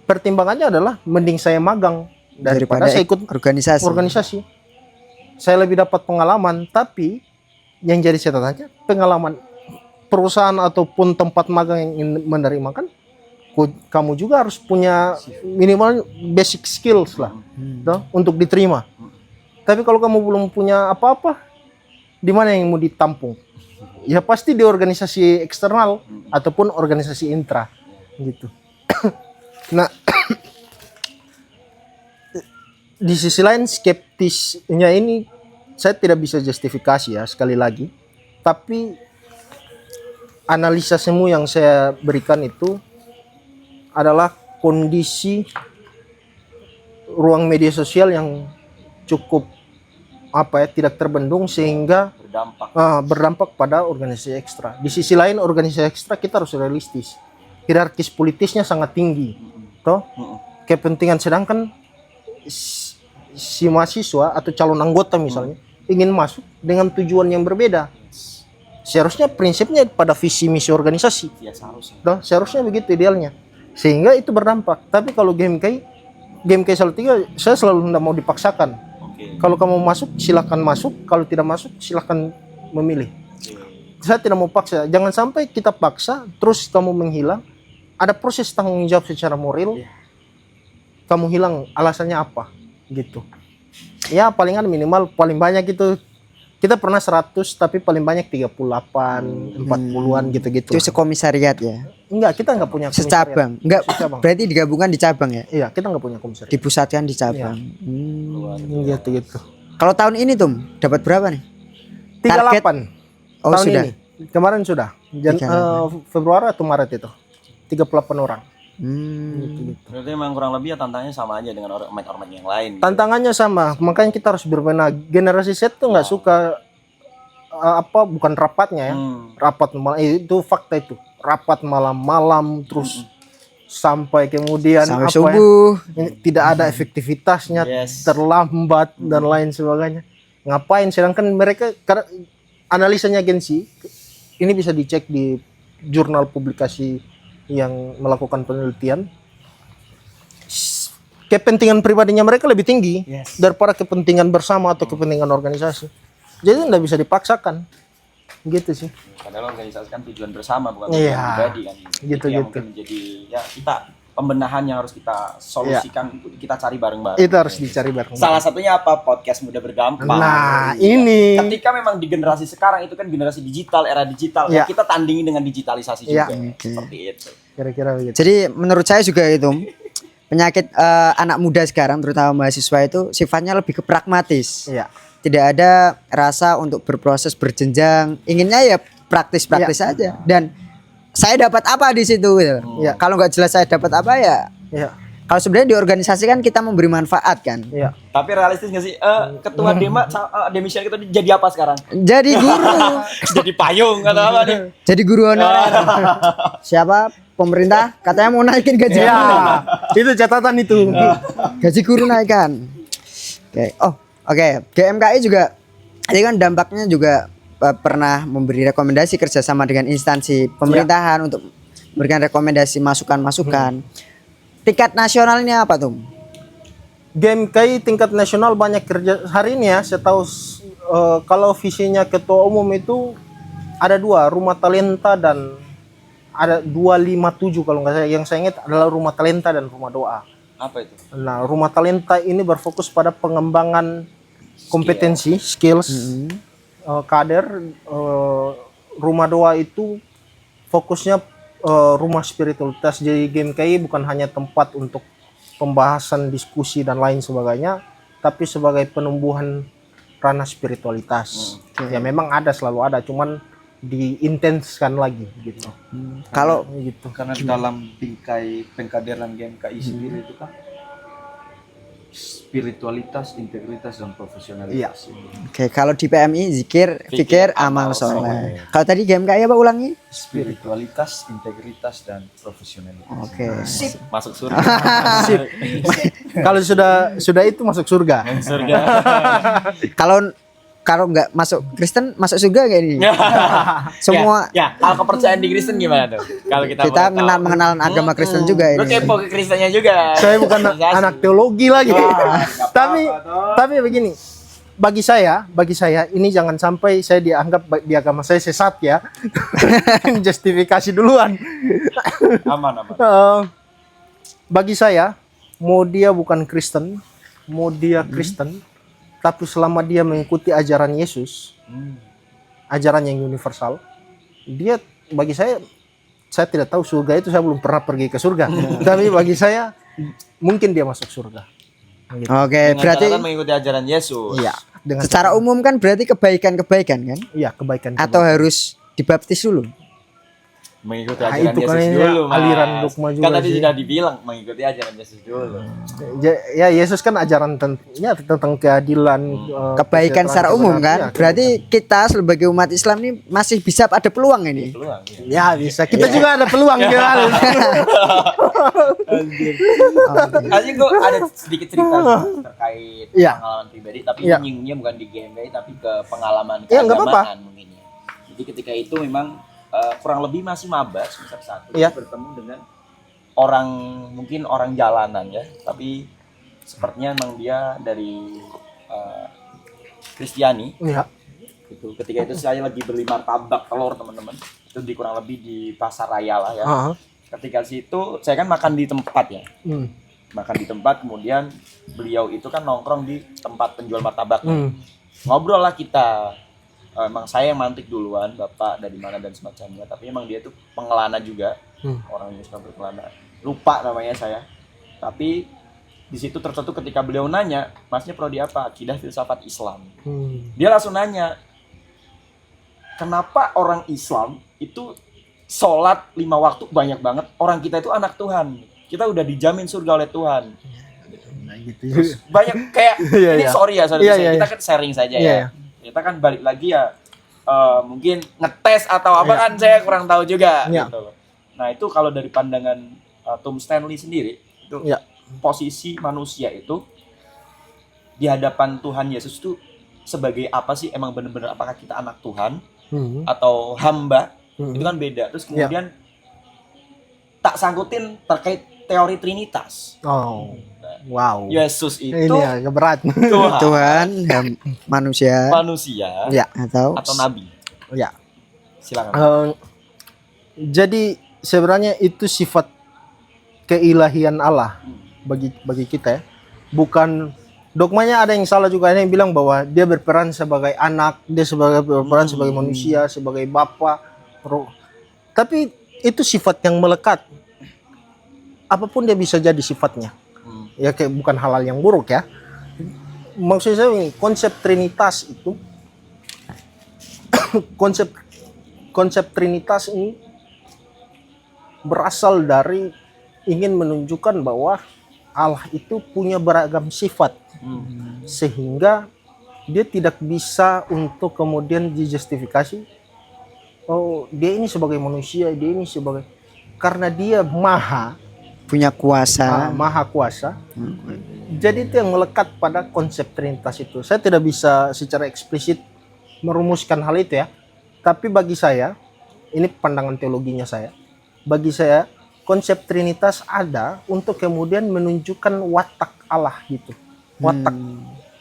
Pertimbangannya adalah mending saya magang daripada saya ikut organisasi. Saya lebih dapat pengalaman, tapi yang jadi catatannya pengalaman perusahaan ataupun tempat magang yang ingin menerima kan kamu juga harus punya minimal basic skills lah toh, untuk diterima. Tapi kalau kamu belum punya apa-apa, di mana yang mau ditampung? Ya pasti di organisasi eksternal ataupun organisasi intra gitu. Nah, di sisi lain skeptisnya ini saya tidak bisa justifikasi ya, sekali lagi. Tapi analisa semu yang saya berikan itu adalah kondisi ruang media sosial yang cukup tidak terbendung sehingga berdampak pada organisasi ekstra. Di sisi lain organisasi ekstra kita harus realistis. Hierarkis politisnya sangat tinggi. Toh, kepentingan, sedangkan si mahasiswa atau calon anggota misalnya ingin masuk dengan tujuan yang berbeda. Seharusnya prinsipnya pada visi misi organisasi. Ya, seharusnya. Toh, seharusnya begitu idealnya. Sehingga itu berdampak. Tapi kalau GMKI Salatiga, saya selalu tidak mau dipaksakan. Kalau kamu masuk, silakan masuk. Kalau tidak masuk, silakan memilih. Saya tidak mau paksa. Jangan sampai kita paksa, terus kamu menghilang. Ada proses tanggung jawab secara moral. Kamu hilang, alasannya apa? Gitu. Ya palingan minimal, paling banyak itu. Kita pernah 100, tapi paling banyak 38, 40-an gitu-gitu. Itu sekomisariat ya? Enggak, kita enggak punya komisariat. Secabang? Enggak, Secabang. berarti digabungkan di cabang ya? Iya, kita enggak punya komisariat. Dipusatkan di cabang. Gitu. Kalau tahun ini tuh dapat berapa nih? 38. Oh, tahun sudah. ini. Kemarin sudah. Februari atau Maret itu. 38 orang. Gitu. Berarti memang kurang lebih ya tantangannya sama aja dengan ormas yang lain. Tantangannya sama, makanya kita harus berbenah. Generasi Z tuh nggak suka bukan rapatnya ya. Rapat malam itu fakta itu. Rapat malam-malam terus sampai kemudian sampai subuh. Tidak ada efektivitasnya, terlambat dan lain sebagainya. Ngapain? Sedangkan mereka, karena analisanya agensi ini bisa dicek di jurnal publikasi yang melakukan penelitian, kepentingan pribadinya mereka lebih tinggi daripada kepentingan bersama atau kepentingan organisasi. Jadi tidak bisa dipaksakan, gitu sih. Padahal organisasi kan tujuan bersama, bukan Iya. tujuan pribadi kan. Gitu. Mungkin menjadi ya kita pembenahan yang harus kita solusikan, kita cari bareng-bareng. Itu harus dicari bareng. Salah satunya apa? Podcast Muda Berdampak. Nah, ini. Ketika memang di generasi sekarang itu kan generasi digital, era digital, ya kita tandingi dengan digitalisasi juga. Seperti itu. Kira-kira begitu. Jadi menurut saya juga itu penyakit anak muda sekarang terutama mahasiswa itu sifatnya lebih ke pragmatis. Iya. Tidak ada rasa untuk berproses berjenjang, inginnya ya praktis-praktis aja. Dan saya dapat apa di situ gitu. Iya. Kalau nggak jelas saya dapat apa ya. Iya. Kalau sebenarnya di organisasi kan kita memberi manfaat kan. Iya. Tapi realistis nggak sih? Ketua Demisien kita jadi apa sekarang? Jadi guru, Jadi payung atau apa nih? jadi guru honorer. Siapa? Pemerintah katanya mau naikin gaji. Iya. Itu catatan itu. Gaji guru naikkan. Oke. Oh, oke. GMKI juga ini kan dampaknya juga pernah memberi rekomendasi kerjasama dengan instansi pemerintahan untuk memberikan rekomendasi masukan-masukan. Tingkat nasionalnya apa tuh? GMKI tingkat nasional banyak kerja hari ini ya. Saya tahu kalau visinya ketua umum itu ada 2, rumah talenta dan ada 257 kalau nggak salah. Yang saya ingat adalah rumah talenta dan rumah doa. Apa itu? Nah, rumah talenta ini berfokus pada pengembangan kompetensi, skills, kader. Rumah doa itu fokusnya rumah spiritualitas. Jadi GMKI bukan hanya tempat untuk pembahasan, diskusi dan lain sebagainya, tapi sebagai penumbuhan ranah spiritualitas. Ya memang ada, selalu ada, cuman diintenskan lagi gitu. Kalau Gitu. Karena dalam bingkai pengkaderan GMKI sendiri itu kan spiritualitas, integritas dan profesionalitas. oke, kalau di PMI zikir, fikir, amal soleh. Kalau tadi GMKI apa ulangi? Spiritualitas, integritas dan profesionalitas. Oke. Sip, masuk surga. Sip. Kalau sudah itu masuk surga. Surga. Kalau nggak masuk Kristen masuk surga kayak ini. Semua Ya, kalau kepercayaan di Kristen gimana tuh? Kalau kita kita boleh tahu. mengenal agama Kristen juga Lu ini. kepo ke Kristennya juga. Saya bukan anak teologi lagi. Tapi begini, bagi saya ini jangan sampai saya dianggap di agama saya sesat ya. Justifikasi duluan. Aman. Bagi saya, mau dia bukan Kristen, mau dia Kristen, tapi selama dia mengikuti ajaran Yesus, ajaran yang universal, dia, bagi saya tidak tahu surga itu, saya belum pernah pergi ke surga. Tapi bagi saya mungkin dia masuk surga. Gitu. Oke, berarti kan mengikuti ajaran Yesus. Iya, dengan secara umum kan berarti kebaikan-kebaikan kan? iya, kebaikan. Atau harus dibaptis dulu? Mengikuti Nah, ajaran itu kan Yesus ya, dulu, Mas. aliran dogma juga Kan tadi sih. sudah dibilang mengikuti ajaran Yesus dulu. Ya, Yesus kan ajaran tentang keadilan, Kebaikan kesejahteraan, secara umum kebenaran. kan? Iya, Berarti kita sebagai umat Islam ini masih bisa ada peluang ini. Peluang. ya bisa. Kita juga ada peluang gitu. Aja gue ada sedikit cerita sih terkait Iya. pengalaman pribadi, tapi Iya. nyinggungnya bukan di GMKI tapi ke pengalaman Iya, nggak apa-apa. keagamaan mungkin ya. Jadi ketika itu memang kurang lebih masih maba semester 1 Iya. bertemu dengan orang, mungkin orang jalanan ya, tapi sepertinya memang dia dari Kristiani. Iya. Gitu. Ketika itu saya lagi beli martabak telur teman-teman, itu di kurang lebih di pasar raya lah ya. Heeh. Ketika situ saya kan makan di tempat ya, Hmm. makan di tempat, kemudian beliau itu kan nongkrong di tempat penjual martabak. Hmm. Ngobrol lah kita. Emang saya yang mantik duluan, bapak dari mana dan semacamnya, tapi emang dia tuh pengelana juga, orang yang suka berkelana. Lupa namanya saya, tapi di situ tertentu ketika beliau nanya, masnya prodi apa? Akidah filsafat Islam. Dia langsung nanya, kenapa orang Islam itu sholat 5 waktu banyak banget, orang kita itu anak Tuhan, kita udah dijamin surga oleh Tuhan. Nah, gitu. Banyak kayak Iya, ini iya. sorry ya, Iya, iya, kita iya. kan sharing saja Iya, ya. iya. Kita kan balik lagi ya, mungkin ngetes atau apa kan saya kurang tahu juga Iya. gitu loh. Nah itu kalau dari pandangan Tom Stanley sendiri itu Iya. posisi manusia itu di hadapan Tuhan Yesus itu sebagai apa sih, emang benar-benar apakah kita anak Tuhan atau hamba, itu kan beda. Terus kemudian tak sangkutin terkait teori Trinitas. Oh. Wow. Yesus itu Ini ya berat. Tuhan, Tuhan, manusia, manusia Ya. atau nabi. Ya. Silakan. Jadi sebenarnya itu sifat keilahian Allah bagi kita ya. Bukan dogmanya, ada yang salah juga, ada yang bilang bahwa dia berperan sebagai anak, dia berperan sebagai manusia, sebagai bapa, roh. Tapi itu sifat yang melekat. apapun dia bisa jadi sifatnya. Ya kayak bukan halal yang buruk ya. Maksud saya ini, konsep Trinitas itu konsep Trinitas ini berasal dari ingin menunjukkan bahwa Allah itu punya beragam sifat, sehingga dia tidak bisa untuk kemudian dijustifikasi. Oh, dia ini sebagai manusia, dia ini sebagai, karena dia punya kuasa. maha kuasa. Jadi itu yang melekat pada konsep Trinitas itu. Saya tidak bisa secara eksplisit merumuskan hal itu ya. Tapi bagi saya, ini pandangan teologinya saya. Bagi saya, konsep Trinitas ada untuk kemudian menunjukkan watak Allah gitu. Watak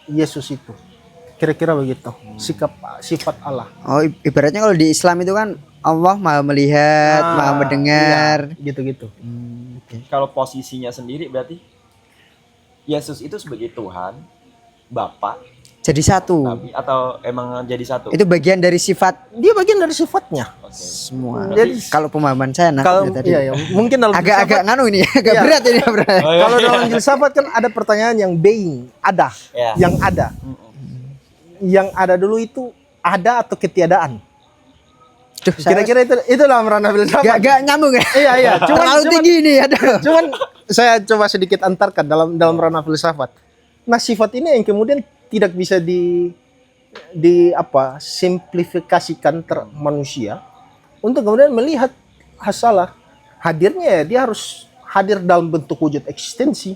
Yesus itu. Kira-kira begitu. Sifat Allah. Oh, ibaratnya kalau di Islam itu kan Allah Maha melihat, Maha mendengar. Iya, gitu-gitu. Kalau posisinya sendiri berarti Yesus itu sebagai Tuhan, Bapa, Jadi satu. Nabi, atau emang jadi satu? Itu bagian dari sifat Dia bagian dari sifatnya. Oke. semua. Jadi- kalau pemahaman saya Kalau tadi iya, mungkin dalam agak-agak filsafat- nganu ini, agak Iya. berat ini berat. kalau dalam filsafat kan ada pertanyaan yang being, ada, Ya. yang ada. Yang ada dulu itu ada atau ketiadaan. Duh, saya Kira-kira itu dalam ranah filsafat. gak nyambung ya. Iya. Terlalu tinggi ini ya. Cuman saya coba sedikit antarkan dalam ranah filsafat. Nah, sifat ini yang kemudian tidak bisa di simplifikasikan manusia untuk kemudian melihat hasalah hadirnya ya, dia harus hadir dalam bentuk wujud eksistensi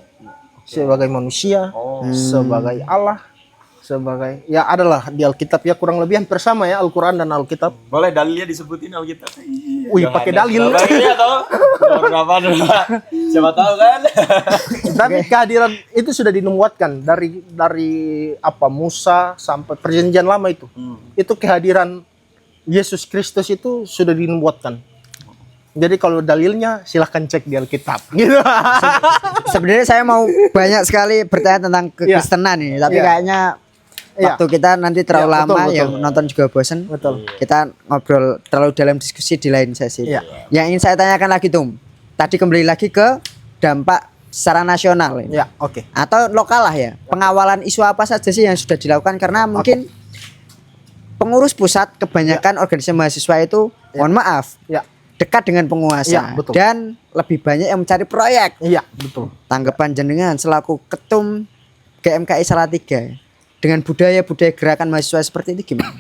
sebagai manusia, sebagai Allah, sebagai ya adalah di Alkitab ya, kurang lebih hampir sama ya, Al-Quran dan Alkitab. Boleh dalilnya disebutin Alkitab? Wih, pakai dalil. Iya toh. Berapa dulu? Siapa tahu kan? Tapi kehadiran itu sudah dinubuatkan dari Musa sampai perjanjian lama itu. Itu kehadiran Yesus Kristus itu sudah dinubuatkan. Jadi kalau dalilnya silahkan cek di Alkitab. Gitu. Sebenarnya saya mau banyak sekali bertanya tentang kekristenan ini, tapi Iya. kayaknya Iya. waktu kita nanti terlalu Iya, betul, lama, betul. yang nonton juga bosen. Betul. Kita ngobrol terlalu dalam diskusi di lain sesi. Iya. Yang ingin saya tanyakan lagi Tum, tadi kembali lagi ke dampak secara nasional ini. Ya, oke. Atau lokal lah ya. Pengawalan isu apa saja sih yang sudah dilakukan, karena mungkin pengurus pusat kebanyakan organisasi mahasiswa itu mohon maaf Ya. dekat dengan penguasa Ya, betul. dan lebih banyak yang mencari proyek. Iya, betul. Tanggapan jenengan selaku ketum GMKI Salatiga dengan budaya-budaya gerakan mahasiswa seperti itu gimana?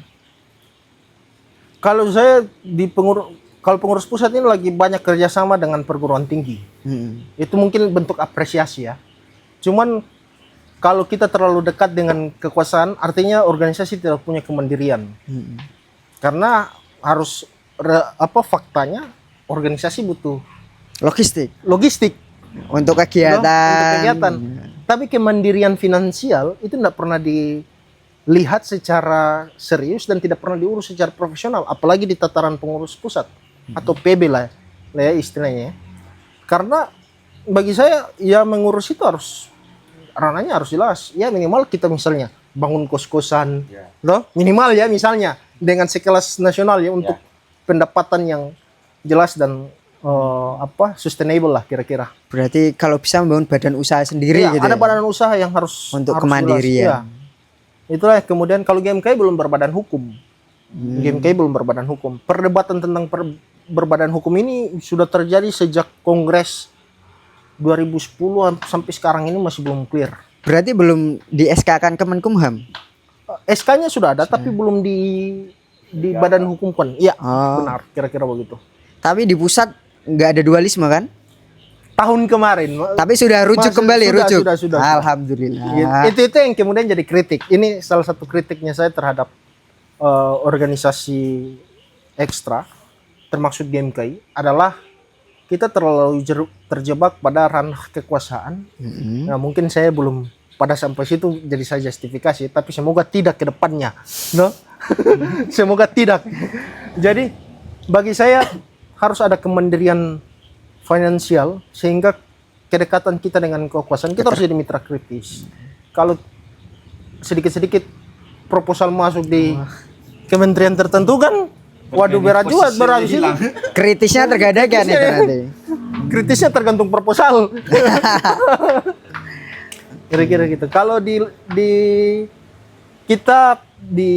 Kalau saya kalau pengurus pusat ini lagi banyak kerjasama dengan perguruan tinggi. Itu mungkin bentuk apresiasi ya. Cuman kalau kita terlalu dekat dengan kekuasaan, artinya organisasi tidak punya kemandirian. Karena harus faktanya organisasi butuh logistik Untuk kegiatan. untuk kegiatan. Tapi kemandirian finansial itu tidak pernah dilihat secara serius dan tidak pernah diurus secara profesional, apalagi di tataran pengurus pusat atau PB lah ya istilahnya. Karena bagi saya ya mengurus itu harus ranahnya harus jelas. Ya minimal kita misalnya bangun kos-kosan, loh minimal ya misalnya dengan sekelas nasional ya untuk pendapatan yang jelas dan sustainable lah kira-kira. Berarti kalau bisa membangun badan usaha sendiri Iya, gitu. ada ya? badan usaha yang harus Untuk harus kemandirian. jelas. Iya. Itulah kemudian kalau GMKI belum berbadan hukum. GMKI belum berbadan hukum. Perdebatan tentang berbadan hukum ini sudah terjadi sejak Kongres 2010 sampai sekarang ini masih belum clear. Berarti belum di SK-kan Kemenkumham. SK-nya sudah ada tapi belum di badan hukum kan. Iya, Oh. benar, kira-kira begitu. Tapi di pusat nggak ada dualisme kan? Tahun kemarin. Tapi sudah rujuk Masih- kembali, sudah, rujuk. sudah. Alhamdulillah. Itu yang kemudian jadi kritik. Ini salah satu kritiknya saya terhadap organisasi ekstra termasuk GMKI adalah kita terlalu terjebak pada ranah kekuasaan. Nah, mungkin saya belum pada sampai situ jadi saya justifikasi, tapi semoga tidak ke depannya. No? Semoga tidak. Jadi bagi saya harus ada kemandirian finansial sehingga kedekatan kita dengan kekuasaan kita harus jadi mitra kritis. Kalau sedikit-sedikit proposal masuk di kementerian tertentu kan, waduh berat juga berat sih. Kritisnya tergadaikan itu nanti. kritisnya tergantung proposal. Kira-kira gitu. Kalau di kita di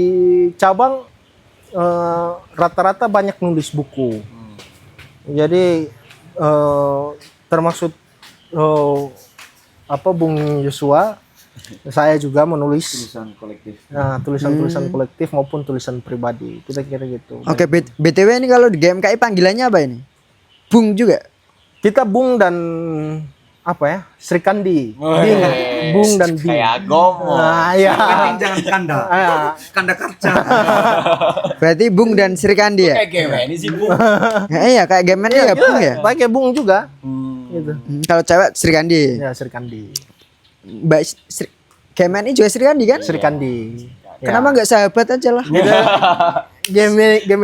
cabang rata-rata banyak nulis buku. Jadi termasuk Bung Yosua, saya juga menulis Tulisan kolektif. tulisan-tulisan kolektif maupun tulisan pribadi. Kita kira gitu. Oke, BTW ini kalau di GMKI panggilannya apa ini? Bung juga. Kita Bung dan Sri Kandi. Bing. Bung dan Bing. Kayak Gomo. Nah, ya. Penting jangan kanda. Kanda kaca. Berarti Bung dan Sri Kandi ya? Kayak game ini sih Bu. Iya, kayak game ini ya Bung ya. Pakai Bung juga. Gitu. Kalau cewek Sri Kandi. Ya, Sri Kandi. Mbak Sri game ini juga Sri Kandi kan? Sri Kandi. Ya. Kenapa nggak sahabat aja lah? Game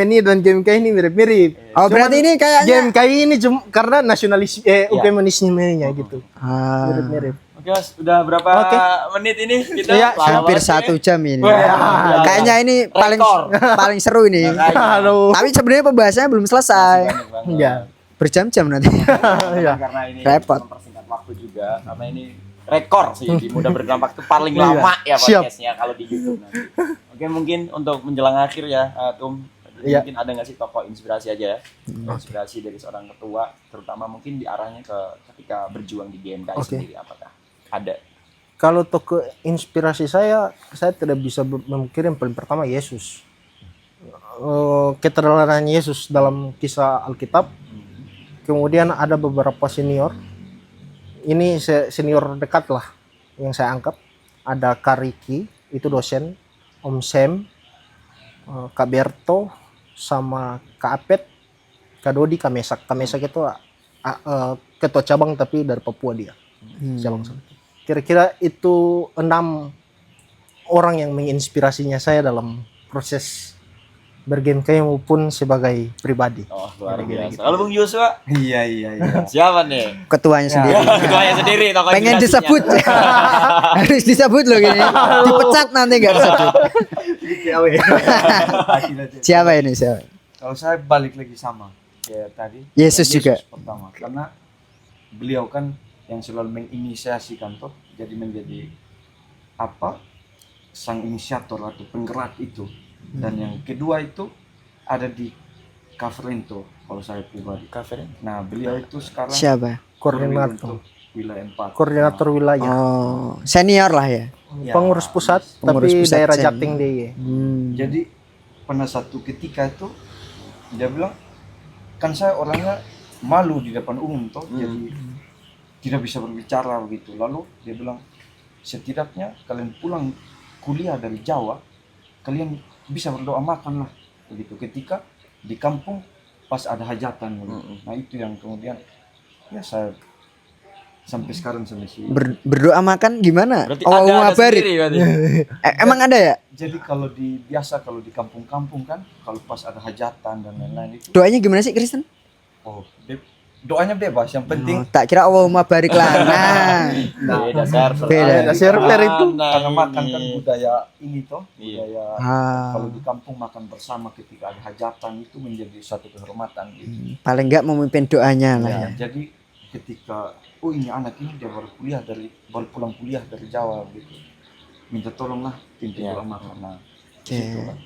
ini dan game KI ini mirip-mirip. Oh, berarti ini kayaknya Game KI ini cuma karena feminismenya gitu. Ah, Mirip-mirip. Oke Mas, udah berapa Oke. menit ini kita? Iya, Lama hampir banget 1 jam ini. Wah, Kayaknya ini paling Rekor. paling seru ini. Halo. Tapi sebenarnya pembahasannya belum selesai. Ya. Berjam-jam nanti. Ya. Karena ini Repot. mempersingkat waktu juga, karena ini rekor sih di Muda Berdampak itu paling Iya. lama ya Siap. podcastnya kalau di YouTube nanti. Oke, mungkin untuk menjelang akhir ya, Tum, Iya. mungkin ada nggak sih tokoh inspirasi aja ya? Inspirasi dari seorang ketua, terutama mungkin diarahnya ke ketika berjuang di GMKI Oke. sendiri, apakah ada? Kalau tokoh inspirasi saya tidak bisa memikir yang paling pertama Yesus. Keteladanan Yesus dalam kisah Alkitab. Kemudian ada beberapa senior. Ini senior dekat lah yang saya anggap. Ada Kak Riki, itu dosen. Om Sam, Kak Berto, sama Kak Apet, Kak Dodi, Kak Mesak. Kak Mesak itu ketua cabang tapi dari Papua dia. Cabang satu. Kira-kira itu 6 orang yang menginspirasinya saya dalam proses bergame maupun sebagai pribadi. Oh, luar biasa. Kalau Bung Yosua, Iya. siapa nih? Ketuanya sendiri. Ketuanya sendiri, tokoh Pengen inspirasinya. disebut. Harus disebut loh gini. Dipecat nanti nggak disebut. Siapa ini siapa? Kalau saya balik lagi sama kayak tadi. Yesus juga. Pertama, karena beliau kan yang selalu menginisiasikan toh, jadi menjadi sang inisiator atau penggerak itu. Dan yang kedua itu ada di Kaverento kalau saya pribadi. Nah, beliau itu sekarang Siapa? Koordinator. untuk wilayah 4. Koordinator wilayah. Oh, senior lah ya. Ya, Pengurus pusat Pengurus tapi pusat daerah Sen. Jating dia. Jadi pada satu ketika itu dia bilang, kan saya orangnya malu di depan umum toh, jadi tidak bisa berbicara begitu. Lalu dia bilang, setidaknya kalian pulang kuliah dari Jawa, kalian bisa berdoa makan lah begitu ketika di kampung pas ada hajatan begitu. Nah itu yang kemudian ya saya sampai sekarang sama si Berdoa makan gimana? Berarti Oh, ada ngabarin. sendiri berarti. Emang ada ya? jadi kalau biasa kalau di kampung-kampung kan kalau pas ada hajatan dan lain-lain itu Doanya gimana sih Kristen? doanya bebas, yang penting Oh, tak kira Allahumma barik lana. Beda server. Beda. Ada server itu. karena makan kan budaya ini toh, Iya. budaya Ah, kalau di kampung makan bersama ketika ada hajatan itu menjadi satu kehormatan gitu. paling enggak memimpin doanya lah ya. Ya, jadi ketika ini anak ini dia baru pulang kuliah dari Jawa gitu, minta tolonglah pintu doa makan. Nah, Oke. situ kan.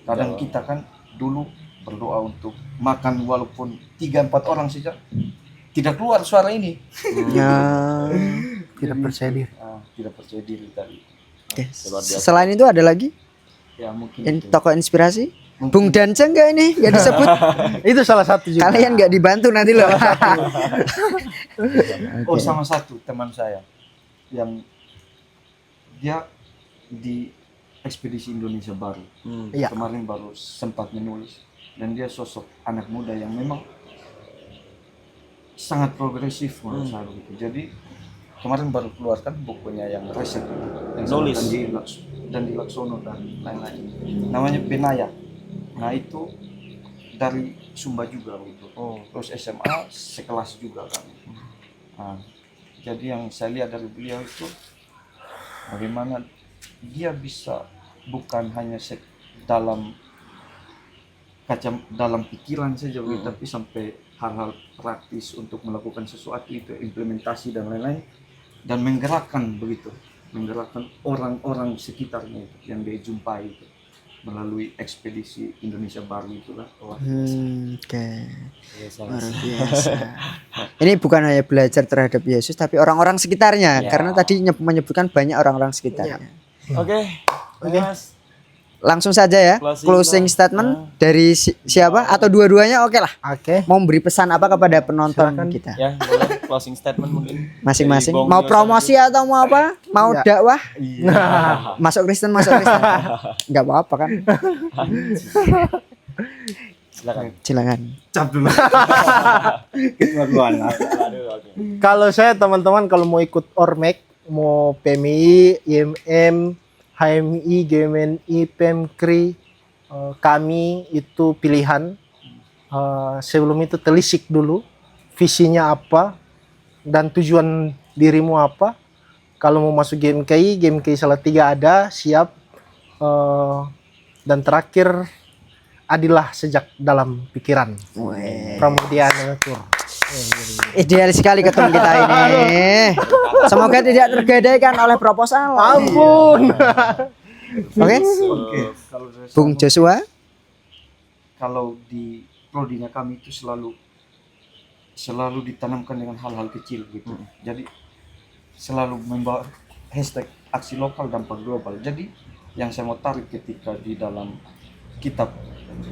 Kadang kita kan dulu berdoa untuk makan walaupun 3-4 orang saja tidak keluar suara ini. Ya. Tidak percaya diri. Tidak percaya diri tadi. Oke. Luar biasa. Selain itu ada lagi Ya mungkin yang itu. tokoh inspirasi? Mungkin. Bung Danca enggak ini? Enggak disebut. Itu salah satu juga. Kalian enggak dibantu nanti loh. Oh, sama satu teman saya yang dia di ekspedisi Indonesia Baru. Iya. Kemarin baru sempat menulis, dan dia sosok anak muda yang memang sangat progresif menurut saya begitu. Jadi kemarin baru keluarkan bukunya yang riset yang Nulis. dan di Laksono dan lain-lain. Namanya Benaya. Nah itu dari Sumba juga gitu. Terus SMA sekelas juga kan. Nah, jadi yang saya lihat dari beliau itu bagaimana dia bisa bukan hanya dalam kaca dalam pikiran saja begitu, tapi sampai hal-hal praktis untuk melakukan sesuatu itu, implementasi dan lain-lain, dan menggerakkan begitu, menggerakkan orang-orang sekitarnya itu yang dia jumpai itu melalui ekspedisi Indonesia Baru itulah. Oke. Luar biasa. Ini bukan hanya belajar terhadap Yesus tapi orang-orang sekitarnya, karena tadi menyebutkan banyak orang-orang sekitarnya. Oke, Mas. Langsung saja ya, closing statement dari siapa atau dua-duanya, oke lah. Oke. Mau beri pesan apa kepada penonton kita? Ya, boleh closing statement mungkin. Masing-masing. Dari Bong Mau Yos promosi atau mau apa? Mau Ya. dakwah? Iya. Masuk Kristen. Enggak apa-apa kan? Silakan. Cap dulu. Aduh, oke. Kalau saya teman-teman kalau mau ikut Ormek, mau PMI, IMM, HMI, GMNI, PEMKRI, kami itu pilihan. Sebelum itu telisik dulu visinya apa dan tujuan dirimu apa. Kalau mau masuk GMKI Salatiga ada, siap. Dan terakhir, adilah sejak dalam pikiran. Pramudiana Tur. Ideal sekali ketemu kita ini. Semoga tidak tergadaikan oleh proposal. Ampun. Oke. Kalau saya Bung Joshua. kalau di prodinya kami itu selalu ditanamkan dengan hal-hal kecil gitu. Jadi selalu membawa hashtag aksi lokal dampak global. Jadi yang saya mau tarik ketika di dalam kitab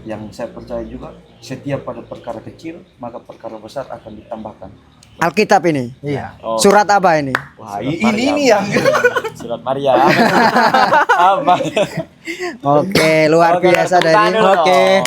yang saya percaya juga, setiap pada perkara kecil maka perkara besar akan ditambahkan. Alkitab ini. Iya. Oh, Surat apa ini? wah, Ini yang surat Maria. Apa? Oke, luar biasa dari. Oke.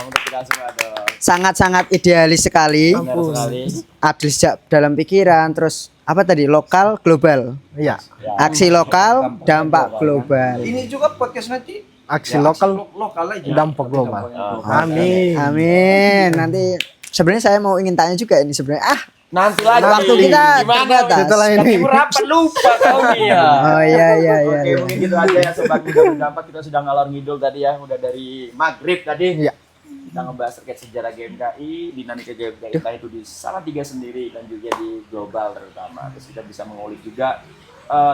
Sangat-sangat idealis sekali. Benar sekali. Adil sejak dalam pikiran, terus apa tadi? Lokal, global. Iya. Aksi lokal, dampak global. ini juga podcast nanti Aksi lokal, lokal aja. dampak global. Ah, Amin. Amin. Nanti sebenarnya saya mau ingin tanya juga ini sebenarnya. Nanti lagi. Waktu kita terbatas. Setelah ini. Berapa lupa kau nih ya. Oh iya. Oke, mungkin gitu aja ya sobat muda berdampak. Kita sudah ngalor ngidul tadi ya, udah dari maghrib tadi. Iya. Kita ngebahas terkait sejarah GMKI, dinamika GMKI entah itu di Salatiga sendiri dan juga di global terutama. Terus kita bisa mengulik juga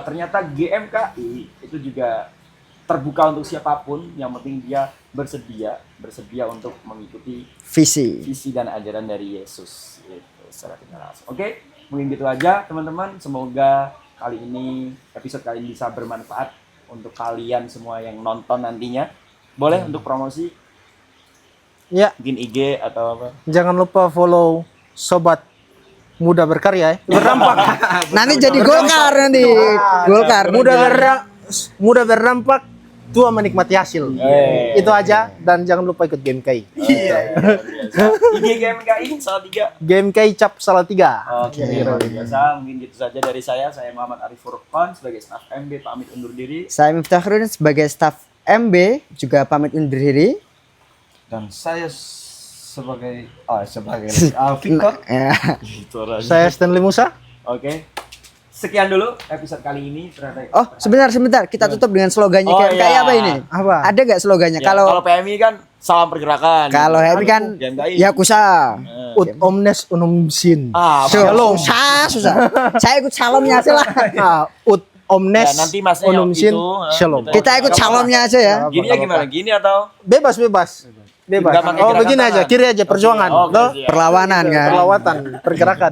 ternyata GMKI itu juga terbuka untuk siapapun, yang penting dia bersedia untuk mengikuti visi dan ajaran dari Yesus itu secara tidak langsung. Oke, mungkin gitu aja teman-teman. Semoga episode kali ini bisa bermanfaat untuk kalian semua yang nonton nantinya. Boleh untuk promosi Ya, mungkin IG atau apa? jangan lupa follow Sobat Muda Berkarya ya. Berdampak. Nanti jadi Golkar nanti. Golkar. Muda berdampak, tua menikmati hasil. Itu aja, dan jangan lupa ikut GMKI. IG GMKI Salatiga. GMKI Cap Salatiga. Oke, luar biasa. Mungkin gitu saja dari saya. Saya Muhammad Arif Furqan sebagai staf MB pamit undur diri. Saya Miftah Khairudin sebagai staf MB juga pamit undur diri. Dan saya sebagai Victor. Ya. Saya Stanley Musa. Oke. Sekian dulu episode kali ini terhadap Oh, sebentar. Kita tutup dengan slogannya GMKI iya. apa ini? Apa? Ada nggak slogannya? Ya, kalau PMI kan salam pergerakan. Kalau HMI kan GMKI. Yakuza. Ut omnes unum sin. Shalom. Susah. Saya ikut salamnya aja lah. Ut omnes Ya, nanti masnya unum yang sin. itu, Shalom. Kita ikut salamnya aja ya. Gini ya gimana? Gini atau Bebas. Nggak pakai Oh, gerakan begini aja, tangan. kiri aja perjuangan. Oke, Loh, siap. Perlawanan kan. perlawatan, pergerakan.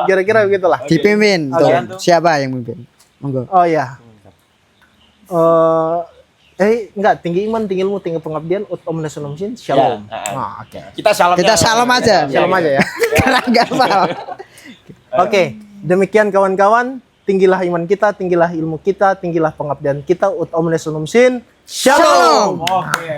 Kira-kira begitulah. Dipimpin tuh. Kalian tuh. Siapa yang memimpin? Monggo. Oh ya. Enggak, tinggi iman, tinggi ilmu, tinggi pengabdian, ut omnes unum sin. Shalom. Ya, Oke. kita salamnya? Kita salam aja. Shalom aja ya. Karena nggak paham. Oke, demikian kawan-kawan. Tinggilah iman kita, tinggilah ilmu kita, tinggilah pengabdian kita. Ut omnes unum sin. Shalom. Oke.